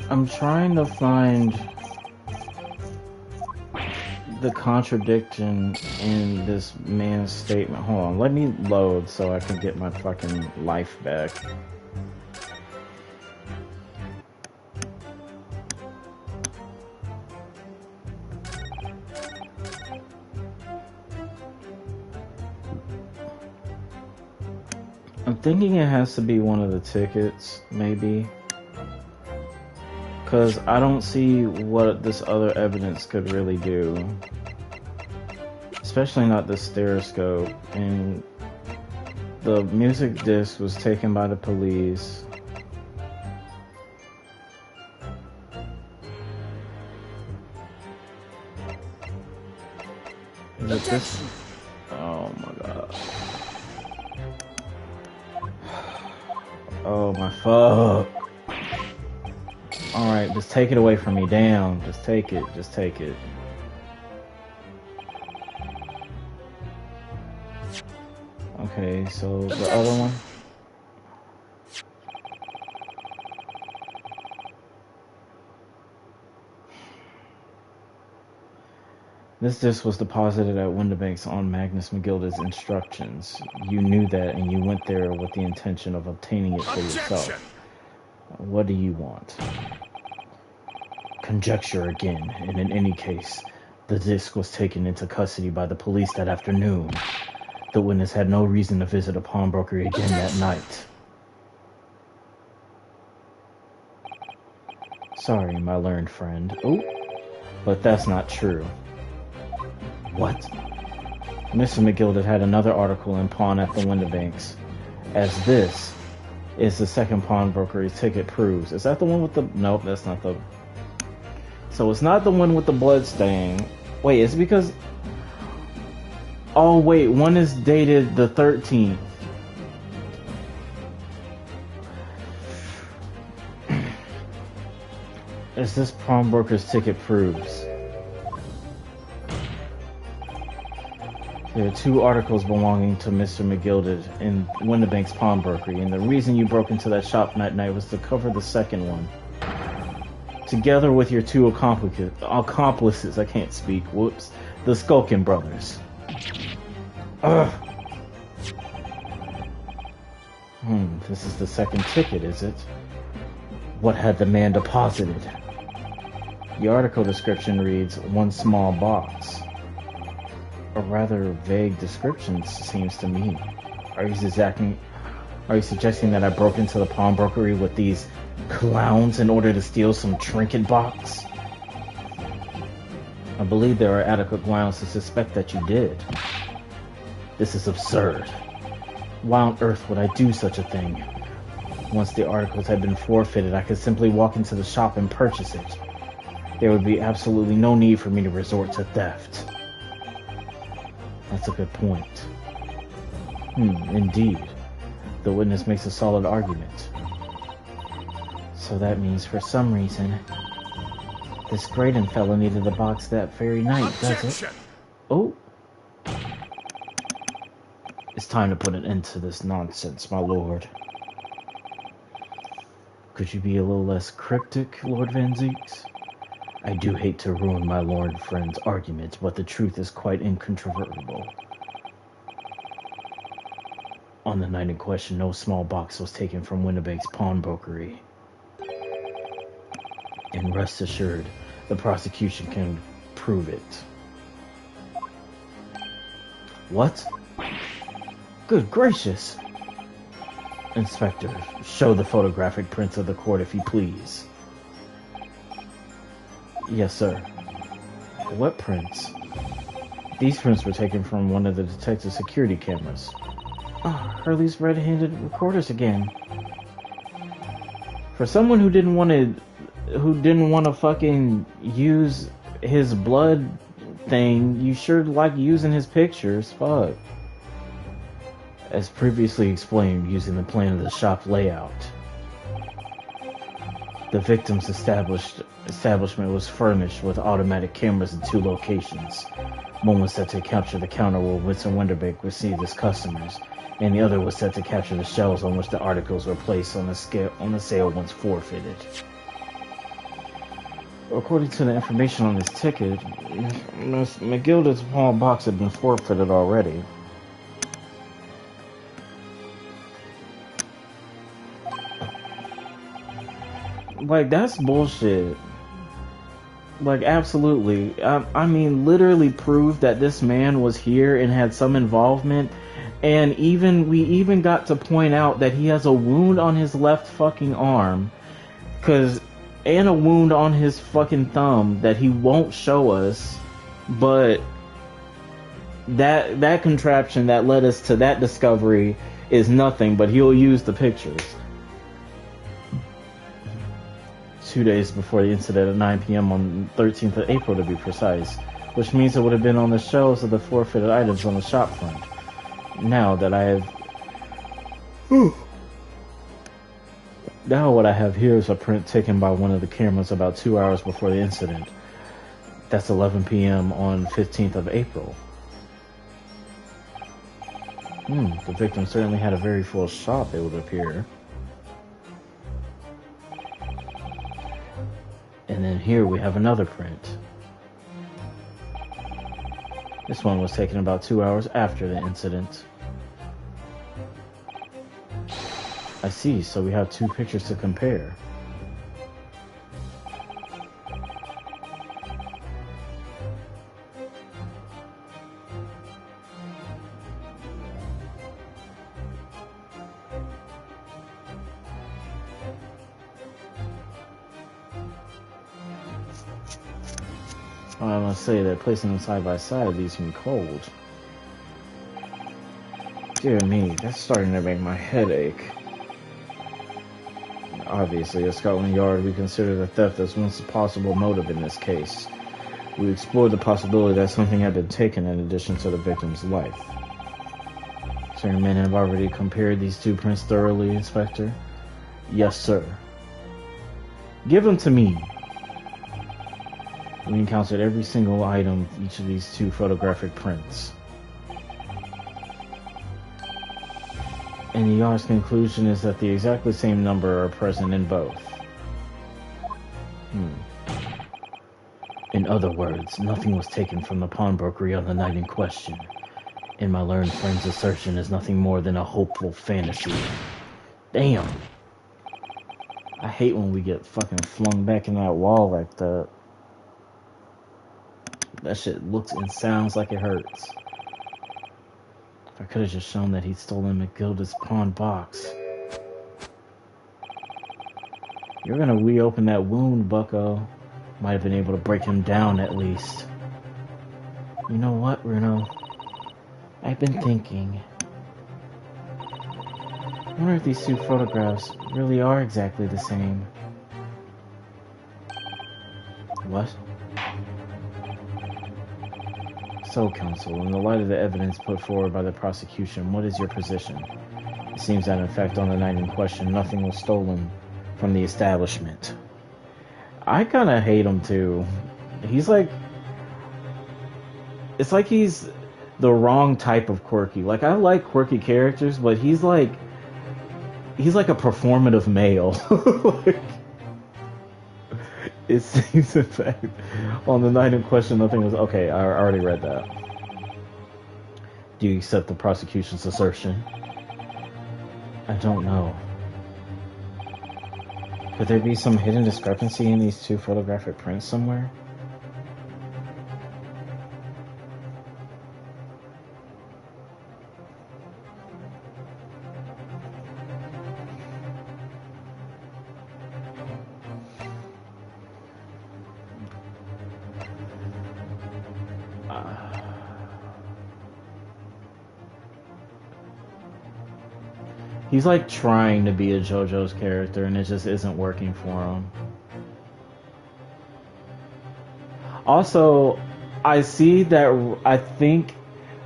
S1: I'm trying to find the contradiction in this man's statement. Hold on, let me load so I can get my fucking life back. I'm thinking it has to be one of the tickets, maybe. Because I don't see what this other evidence could really do. Especially not the stereoscope. And the music disc was taken by the police. Is it this? Oh my god. Oh my fuck. Alright, just take it away from me. Damn, just take it. Just take it. Okay, so the other one. This disc was deposited at Windibanks on Magnus McGilda's instructions. You knew that and you went there with the intention of obtaining it for yourself. What do you want? Conjecture again, and in any case, the disc was taken into custody by the police that afternoon. The witness had no reason to visit a pawnbroker again that night. Sorry, my learned friend. Oh, but that's not true. What? Mr. McGilda had another article in Pawn at the Windibanks, as this is the second pawnbroker's ticket proves. Is that the one with the... Nope, that's not the... So it's not the one with the blood stain. Wait, it's because... Oh wait, one is dated the 13th. As this pawnbroker's ticket proves. There are two articles belonging to Mr. McGilda in Windibank's pawnbrokery, and the reason you broke into that shop that night was to cover the second one. Together with your two accomplices, I can't speak, whoops, the Skulkin brothers. Ugh. This is the second ticket, is it? What had the man deposited? The article description reads, one small box. A rather vague description, seems to me. Are you suggesting that I broke into the pawnbrokery with these clowns in order to steal some trinket box? I believe there are adequate grounds to suspect that you did. This is absurd. Why on earth would I do such a thing? Once the articles had been forfeited, I could simply walk into the shop and purchase it. There would be absolutely no need for me to resort to theft. That's a good point. Indeed. The witness makes a solid argument. So that means, for some reason, this Graydon fellow needed the box that very night, does it? Oh. It's time to put an end to this nonsense, my lord. Could you be a little less cryptic, Lord Van Zeeks? I do hate to ruin my lord friend's argument, but the truth is quite incontrovertible. On the night in question, no small box was taken from Winnebago's pawnbrokery. And rest assured, the prosecution can prove it. What? Good gracious! Inspector, show the photographic prints of the court if you please. Yes, sir. What prints? These prints were taken from one of the detective security cameras. Oh, Hurley's red-handed recorders again. For someone who didn't want to fucking use his blood thing, you sure like using his pictures. Fuck. As previously explained, using the plan of the shop layout. The victim's establishment was furnished with automatic cameras in 2 locations. One was set to capture the counter where Winston Winnebago received his customers, and the other was set to capture the shelves on which the articles were placed on the sale once forfeited. According to the information on this ticket, Miss McGilda's pawn box had been forfeited already. Like, that's bullshit. Like, absolutely. I mean, literally proved that this man was here and had some involvement. And we even got to point out that he has a wound on his left fucking arm. And a wound on his fucking thumb that he won't show us. But that contraption that led us to that discovery is nothing, but he'll use the pictures. 2 days before the incident at 9 p.m. on 13th of April to be precise, which means it would have been on the shelves of the forfeited items on the shop front. Now that I have... Now what I have here is a print taken by one of the cameras about 2 hours before the incident. That's 11 p.m. on 15th of April. The victim certainly had a very full shop, it would appear. And then here we have another print. This one was taken about 2 hours after the incident. I see, so we have 2 pictures to compare. I must say that placing them side by side leaves me cold. Dear me, that's starting to make my head ache. Obviously, at Scotland Yard, we consider the theft as one possible motive in this case. We explored the possibility that something had been taken in addition to the victim's life. Certain men have already compared these 2 prints thoroughly, Inspector? Yes, sir. Give them to me. We encountered every single item of each of these 2 photographic prints. And the yard's conclusion is that the exactly same number are present in both. In other words, nothing was taken from the pawnbrokery on the night in question. And my learned friend's assertion is nothing more than a hopeful fantasy. Damn. I hate when we get fucking flung back in that wall like that. That shit looks and sounds like it hurts. If I could have just shown that he'd stolen McGilda's pawn box. You're gonna reopen that wound, bucko. Might have been able to break him down at least. You know what, Bruno? I've been thinking. I wonder if these 2 photographs really are exactly the same. What? So, counsel, in the light of the evidence put forward by the prosecution, what is your position? It seems that, in fact, on the night in question, nothing was stolen from the establishment. I kind of hate him, too. He's like... It's like he's the wrong type of quirky. Like, I like quirky characters, but he's like... he's like a performative male. Like, it seems, in fact, on the night in question, nothing was okay. I already read that. Do you accept the prosecution's assertion? I don't know. Could there be some hidden discrepancy in these two photographic prints somewhere? He's like trying to be a JoJo's character and it just isn't working for him. Also, I see that, I think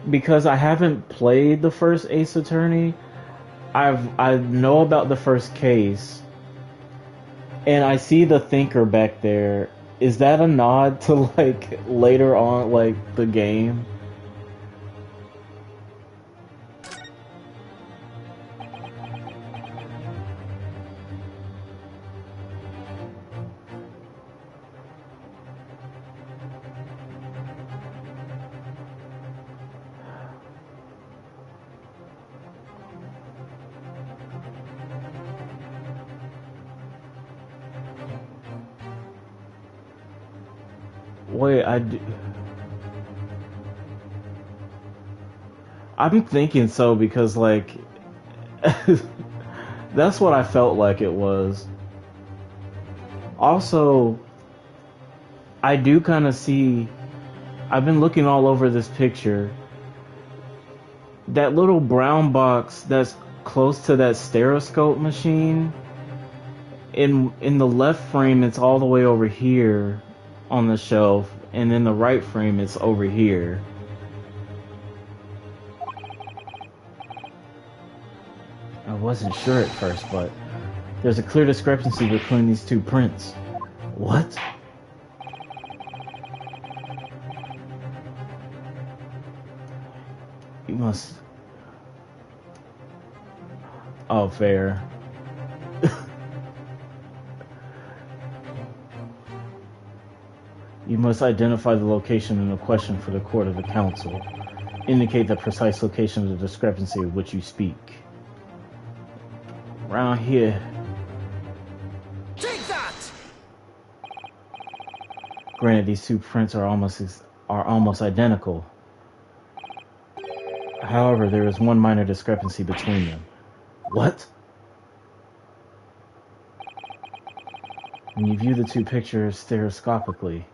S1: because I haven't played the first Ace Attorney, I know about the first case, and I see the Thinker back there. Is that a nod to like later on, like the game? Wait, I'm thinking so because, like, that's what I felt like it was. Also, I do kind of see, I've been looking all over this picture. That little brown box that's close to that stereoscope machine, in the left frame, it's all the way over here on the shelf, and in the right frame it's over here. I wasn't sure at first, but there's a clear discrepancy between these two prints. What? You must... Oh, fair. You must identify the location in the question for the court of the council. Indicate the precise location of the discrepancy of which you speak. Around here.
S4: Take that!
S1: Granted, these two prints are almost identical. However, there is one minor discrepancy between them. What? When you view the two pictures stereoscopically,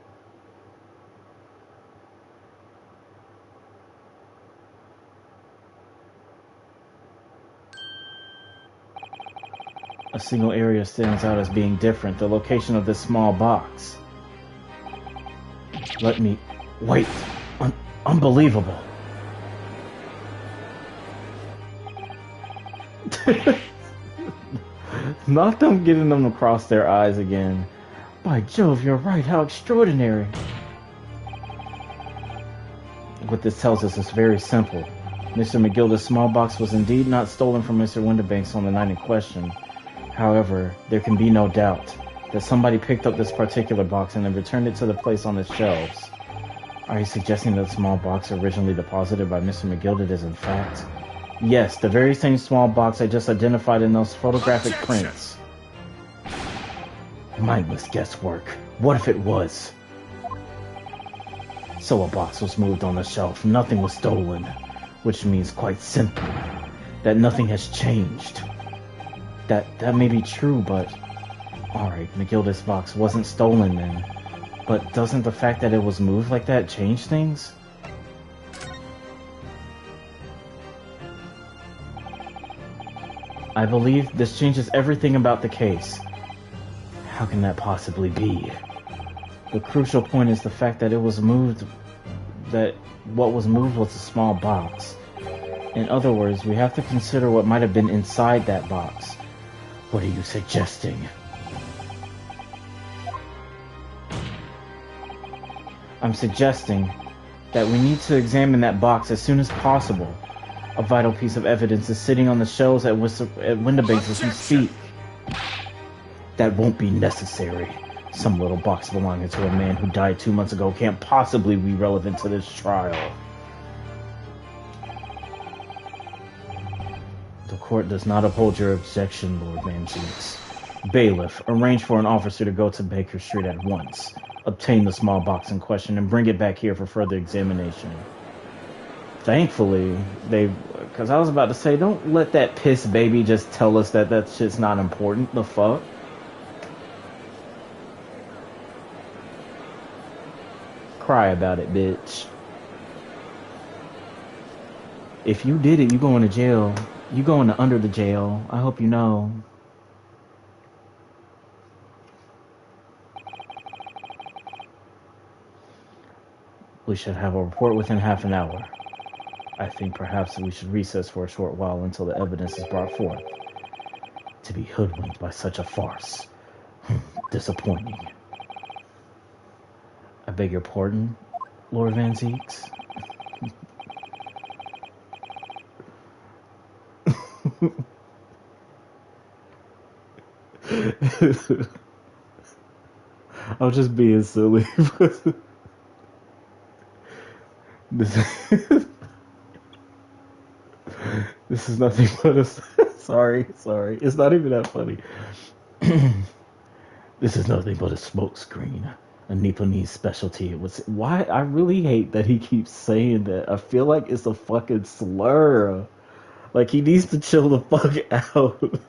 S1: a single area stands out as being different, the location of this small box. Let me... Wait! Unbelievable! Not them getting them to cross their eyes again. By Jove, you're right, how extraordinary! What this tells us is very simple. Mr. McGilda's small box was indeed not stolen from Mr. Winterbanks on the night in question. However, there can be no doubt that somebody picked up this particular box and then returned it to the place on the shelves. Are you suggesting that the small box originally deposited by Mr. McGilda is in fact... Yes, the very same small box I just identified in those photographic prints. Mindless guesswork. What if it was? So a box was moved on the shelf, nothing was stolen. Which means quite simply, that nothing has changed. That may be true, but... Alright, McGilda's box wasn't stolen then. But doesn't the fact that it was moved like that change things? I believe this changes everything about the case. How can that possibly be? The crucial point is the fact that it was moved... that what was moved was a small box. In other words, we have to consider what might have been inside that box. What are you suggesting? I'm suggesting that we need to examine that box as soon as possible. A vital piece of evidence is sitting on the shelves at Windibanks as we speak. That won't be necessary. Some little box belonging to a man who died 2 months ago can't possibly be relevant to this trial. The court does not uphold your objection, Lord Van Zeeks. Bailiff, arrange for an officer to go to Baker Street at once. Obtain the small box in question and bring it back here for further examination. Thankfully, because I was about to say, don't let that piss baby just tell us that that shit's not important. The fuck? Cry about it, bitch. If you did it, you going to jail. You going to under the jail. I hope you know. We should have a report within half an hour. I think perhaps we should recess for a short while until the evidence is brought forth. To be hoodwinked by such a farce. Disappointing. I beg your pardon, Lord Van Zeeks? I'm just being silly. This is nothing but a... Sorry. It's not even that funny. This is nothing but a smokescreen. A Nipponese specialty. Why? I really hate that he keeps saying that. I feel like it's a fucking slur. Like, he needs to chill the fuck out.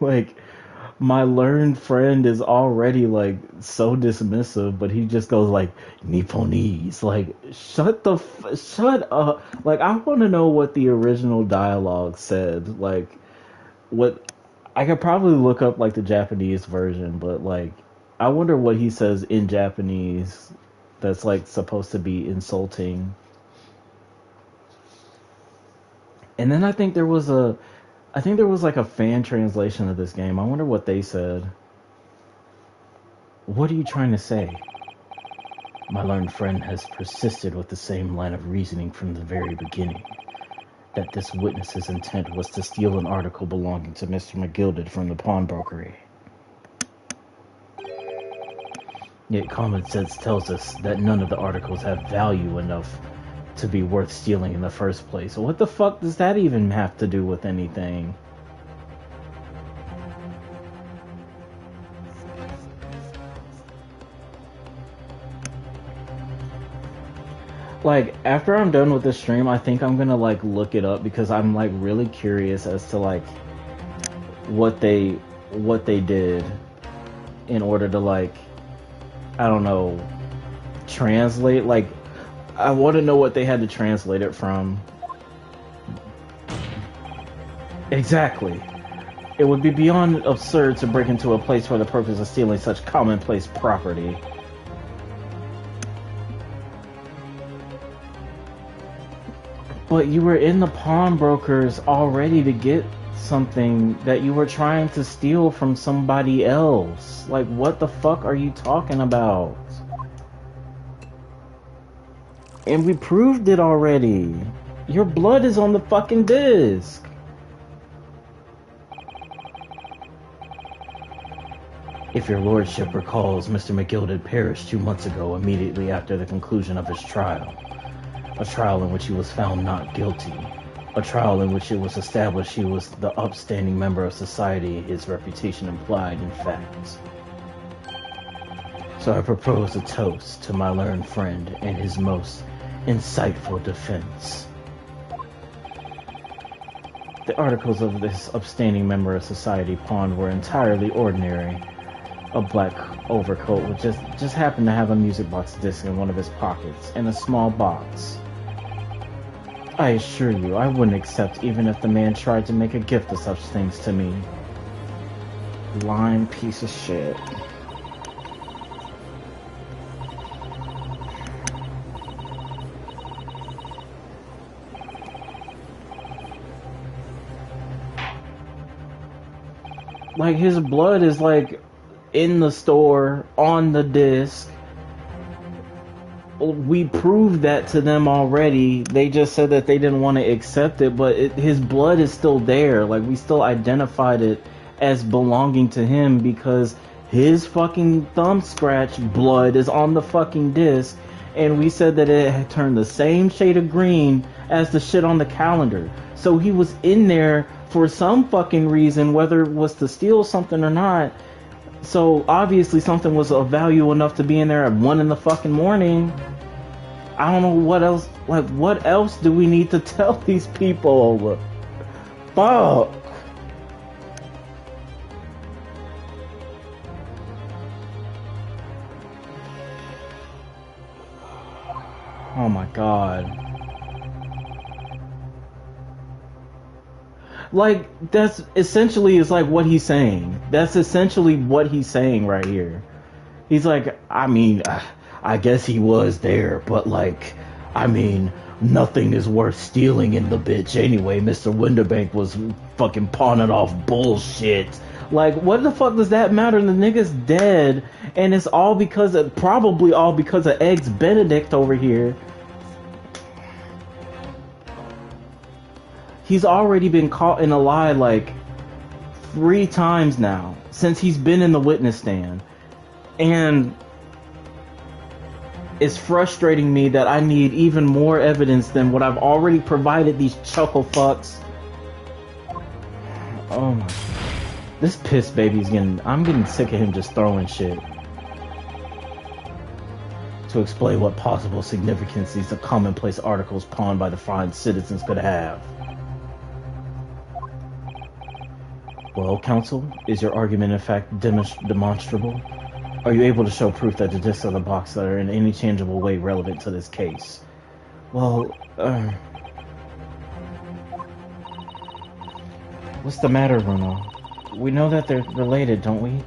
S1: Like, my learned friend is already, like, so dismissive, but he just goes, like, Nipponese. Like, shut up. Like, I want to know what the original dialogue said. Like, what... I could probably look up, like, the Japanese version, but, like, I wonder what he says in Japanese that's, like, supposed to be insulting. And then I think there was like a fan translation of this game. I wonder what they said. What are you trying to say? My learned friend has persisted with the same line of reasoning from the very beginning. That this witness's intent was to steal an article belonging to Mr. McGilded from the pawnbrokery. Yet common sense tells us that none of the articles have value enough to be worth stealing in the first place. So what the fuck does that even have to do with anything? Like, after I'm done with this stream, I think I'm gonna, like, look it up because I'm, like, really curious as to, like, what they did in order to, like, I don't know, translate. Like, I want to know what they had to translate it from. Exactly. It would be beyond absurd to break into a place for the purpose of stealing such commonplace property. But you were in the pawnbrokers already to get something that you were trying to steal from somebody else. Like, what the fuck are you talking about? And we proved it already. Your blood is on the fucking disc. If your lordship recalls, Mr. McGilded perished 2 months ago immediately after the conclusion of his trial. A trial in which he was found not guilty. A trial in which it was established he was the upstanding member of society his reputation implied in fact. So I propose a toast to my learned friend and his most insightful defense. The articles of this upstanding member of society pawned were entirely ordinary. A black overcoat would just happened to have a music box disc in one of his pockets, and a small box. I assure you, I wouldn't accept even if the man tried to make a gift of such things to me. Lying piece of shit. Like, his blood is, like, in the store, on the disc. we proved that to them already. They just said that they didn't want to accept it, but his blood is still there. Like, we still identified it as belonging to him because his fucking thumb scratch blood is on the fucking disc, and we said that it had turned the same shade of green as the shit on the calendar. So he was in there for some fucking reason, whether it was to steal something or not. So obviously something was of value enough to be in there at 1 in the fucking morning. I don't know what else. Like, what else do we need to tell these people? Fuck. Oh my god. Like, that's essentially is like what he's saying. That's essentially what he's saying right here. He's like, I mean, I guess he was there, but like, I mean, nothing is worth stealing in the bitch anyway. Mr. Winterbank was fucking pawning off bullshit. Like, what the fuck does that matter? The nigga's dead, and it's all because of, probably all because of Eggs Benedict over here. He's already been caught in a lie like 3 times now since he's been in the witness stand. And it's frustrating me that I need even more evidence than what I've already provided these chuckle fucks. Oh my. This piss baby's I'm getting sick of him just throwing shit. To explain what possible significance these commonplace articles pawned by the fine citizens could have. Well, counsel, is your argument in fact demonstrable? Are you able to show proof that the discs of the box are in any tangible way relevant to this case? Well, what's the matter, Bruno? We know that they're related, don't we?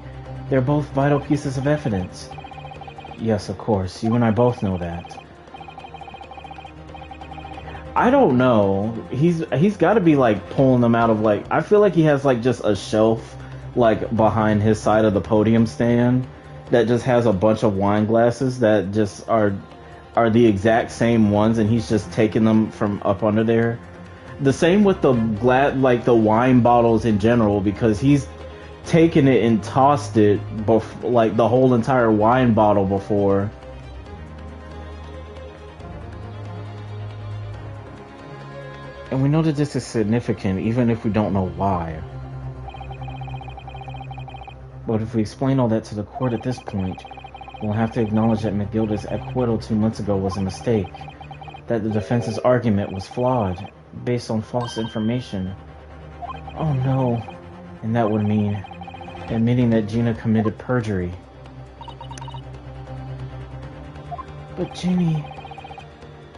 S1: They're both vital pieces of evidence. Yes, of course. You and I both know that. I don't know. He's got to be like pulling them out of like. I feel like he has like just a shelf like behind his side of the podium stand that just has a bunch of wine glasses that just are the exact same ones, and he's just taking them from up under there. The same with the the wine bottles in general, because he's taken it and tossed it like the whole entire wine bottle before. And we know that this is significant, even if we don't know why. But if we explain all that to the court at this point, we'll have to acknowledge that McGilda's acquittal 2 months ago was a mistake, that the defense's argument was flawed, based on false information. Oh no. And that would mean admitting that Gina committed perjury. But Ginny...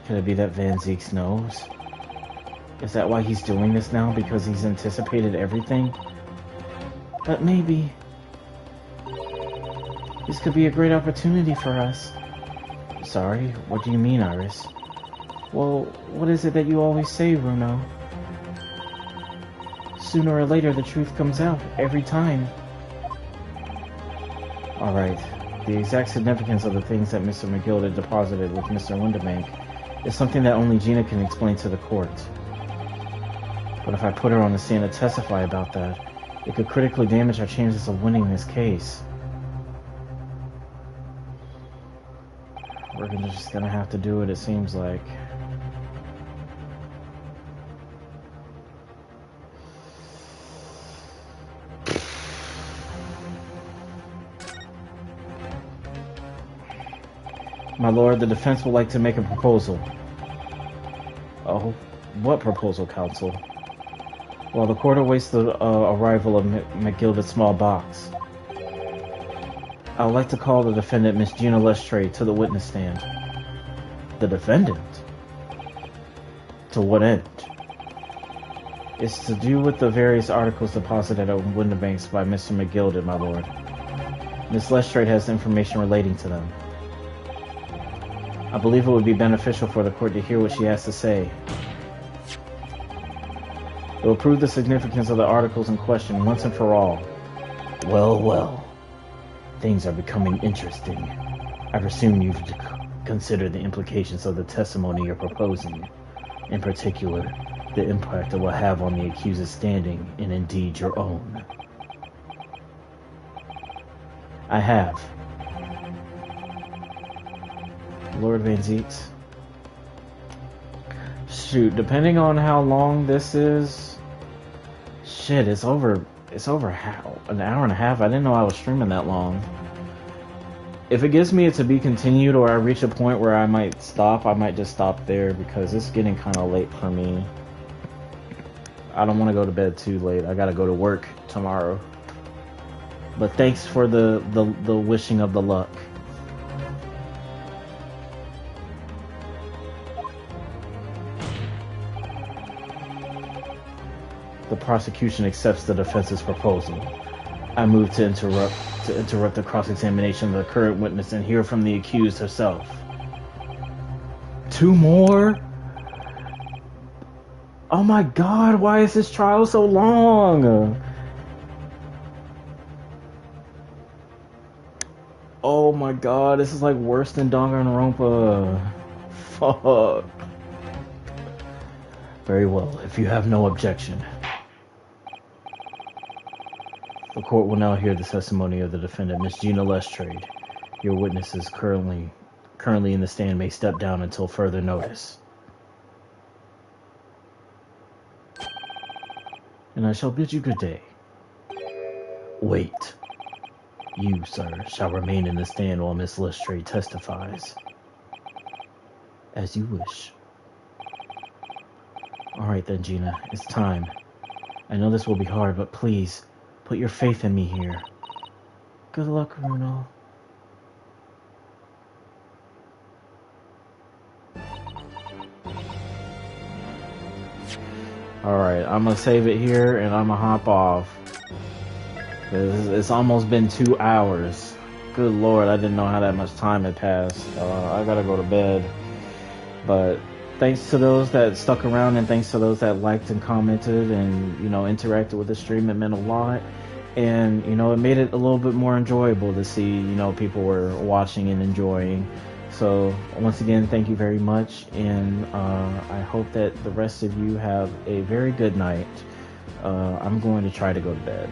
S1: Could it be that Van Zieks knows? Is that why he's doing this now? Because he's anticipated everything? But maybe... This could be a great opportunity for us. Sorry, what do you mean, Iris? Well, what is it that you always say, Bruno? Sooner or later, the truth comes out, every time. Alright, the exact significance of the things that Mr. McGilda deposited with Mr. Winterbank is something that only Gina can explain to the court. But if I put her on the stand to testify about that, it could critically damage our chances of winning this case. We're just gonna have to do it, it seems like. My lord, the defense would like to make a proposal. Oh, what proposal, counsel? While the court awaits the arrival of McGilda's small box, I would like to call the defendant, Miss Gina Lestrade, to the witness stand. The defendant? To what end? It's to do with the various articles deposited at Winterbanks by Mr. McGilda, my lord. Miss Lestrade has information relating to them. I believe it would be beneficial for the court to hear what she has to say. It will prove the significance of the articles in question once and for all. Well, well. Things are becoming interesting. I presume you've consider the implications of the testimony you're proposing. In particular, the impact it will have on the accused's standing, and indeed your own. I have. Lord Van Zieks. Shoot, depending on how long this is, shit, it's over an hour and a half. I didn't know I was streaming that long. If it gives me a to be continued, or I reach a point where I might stop, I might just stop there because it's getting kind of late for me. I don't want to go to bed too late. I gotta go to work tomorrow. But thanks for the wishing of the luck. The prosecution accepts the defense's proposal. I move to interrupt the cross-examination of the current witness and hear from the accused herself. 2 more? Oh my god, why is this trial so long? Oh my god, this is like worse than Danganronpa. Fuck. Very well, if you have no objection. The court will now hear the testimony of the defendant, Miss Gina Lestrade. Your witnesses currently in the stand may step down until further notice. And I shall bid you good day. Wait. You, sir, shall remain in the stand while Miss Lestrade testifies. As you wish. Alright then, Gina, it's time. I know this will be hard, but please, put your faith in me here. Good luck, Runo. Alright, I'm gonna save it here and I'm gonna hop off. It's almost been 2 hours. Good lord, I didn't know how that much time had passed. I gotta go to bed. But thanks to those that stuck around, and thanks to those that liked and commented and, you know, interacted with the stream. It meant a lot. And, you know, it made it a little bit more enjoyable to see, you know, people were watching and enjoying. So, once again, thank you very much. And I hope that the rest of you have a very good night. I'm going to try to go to bed.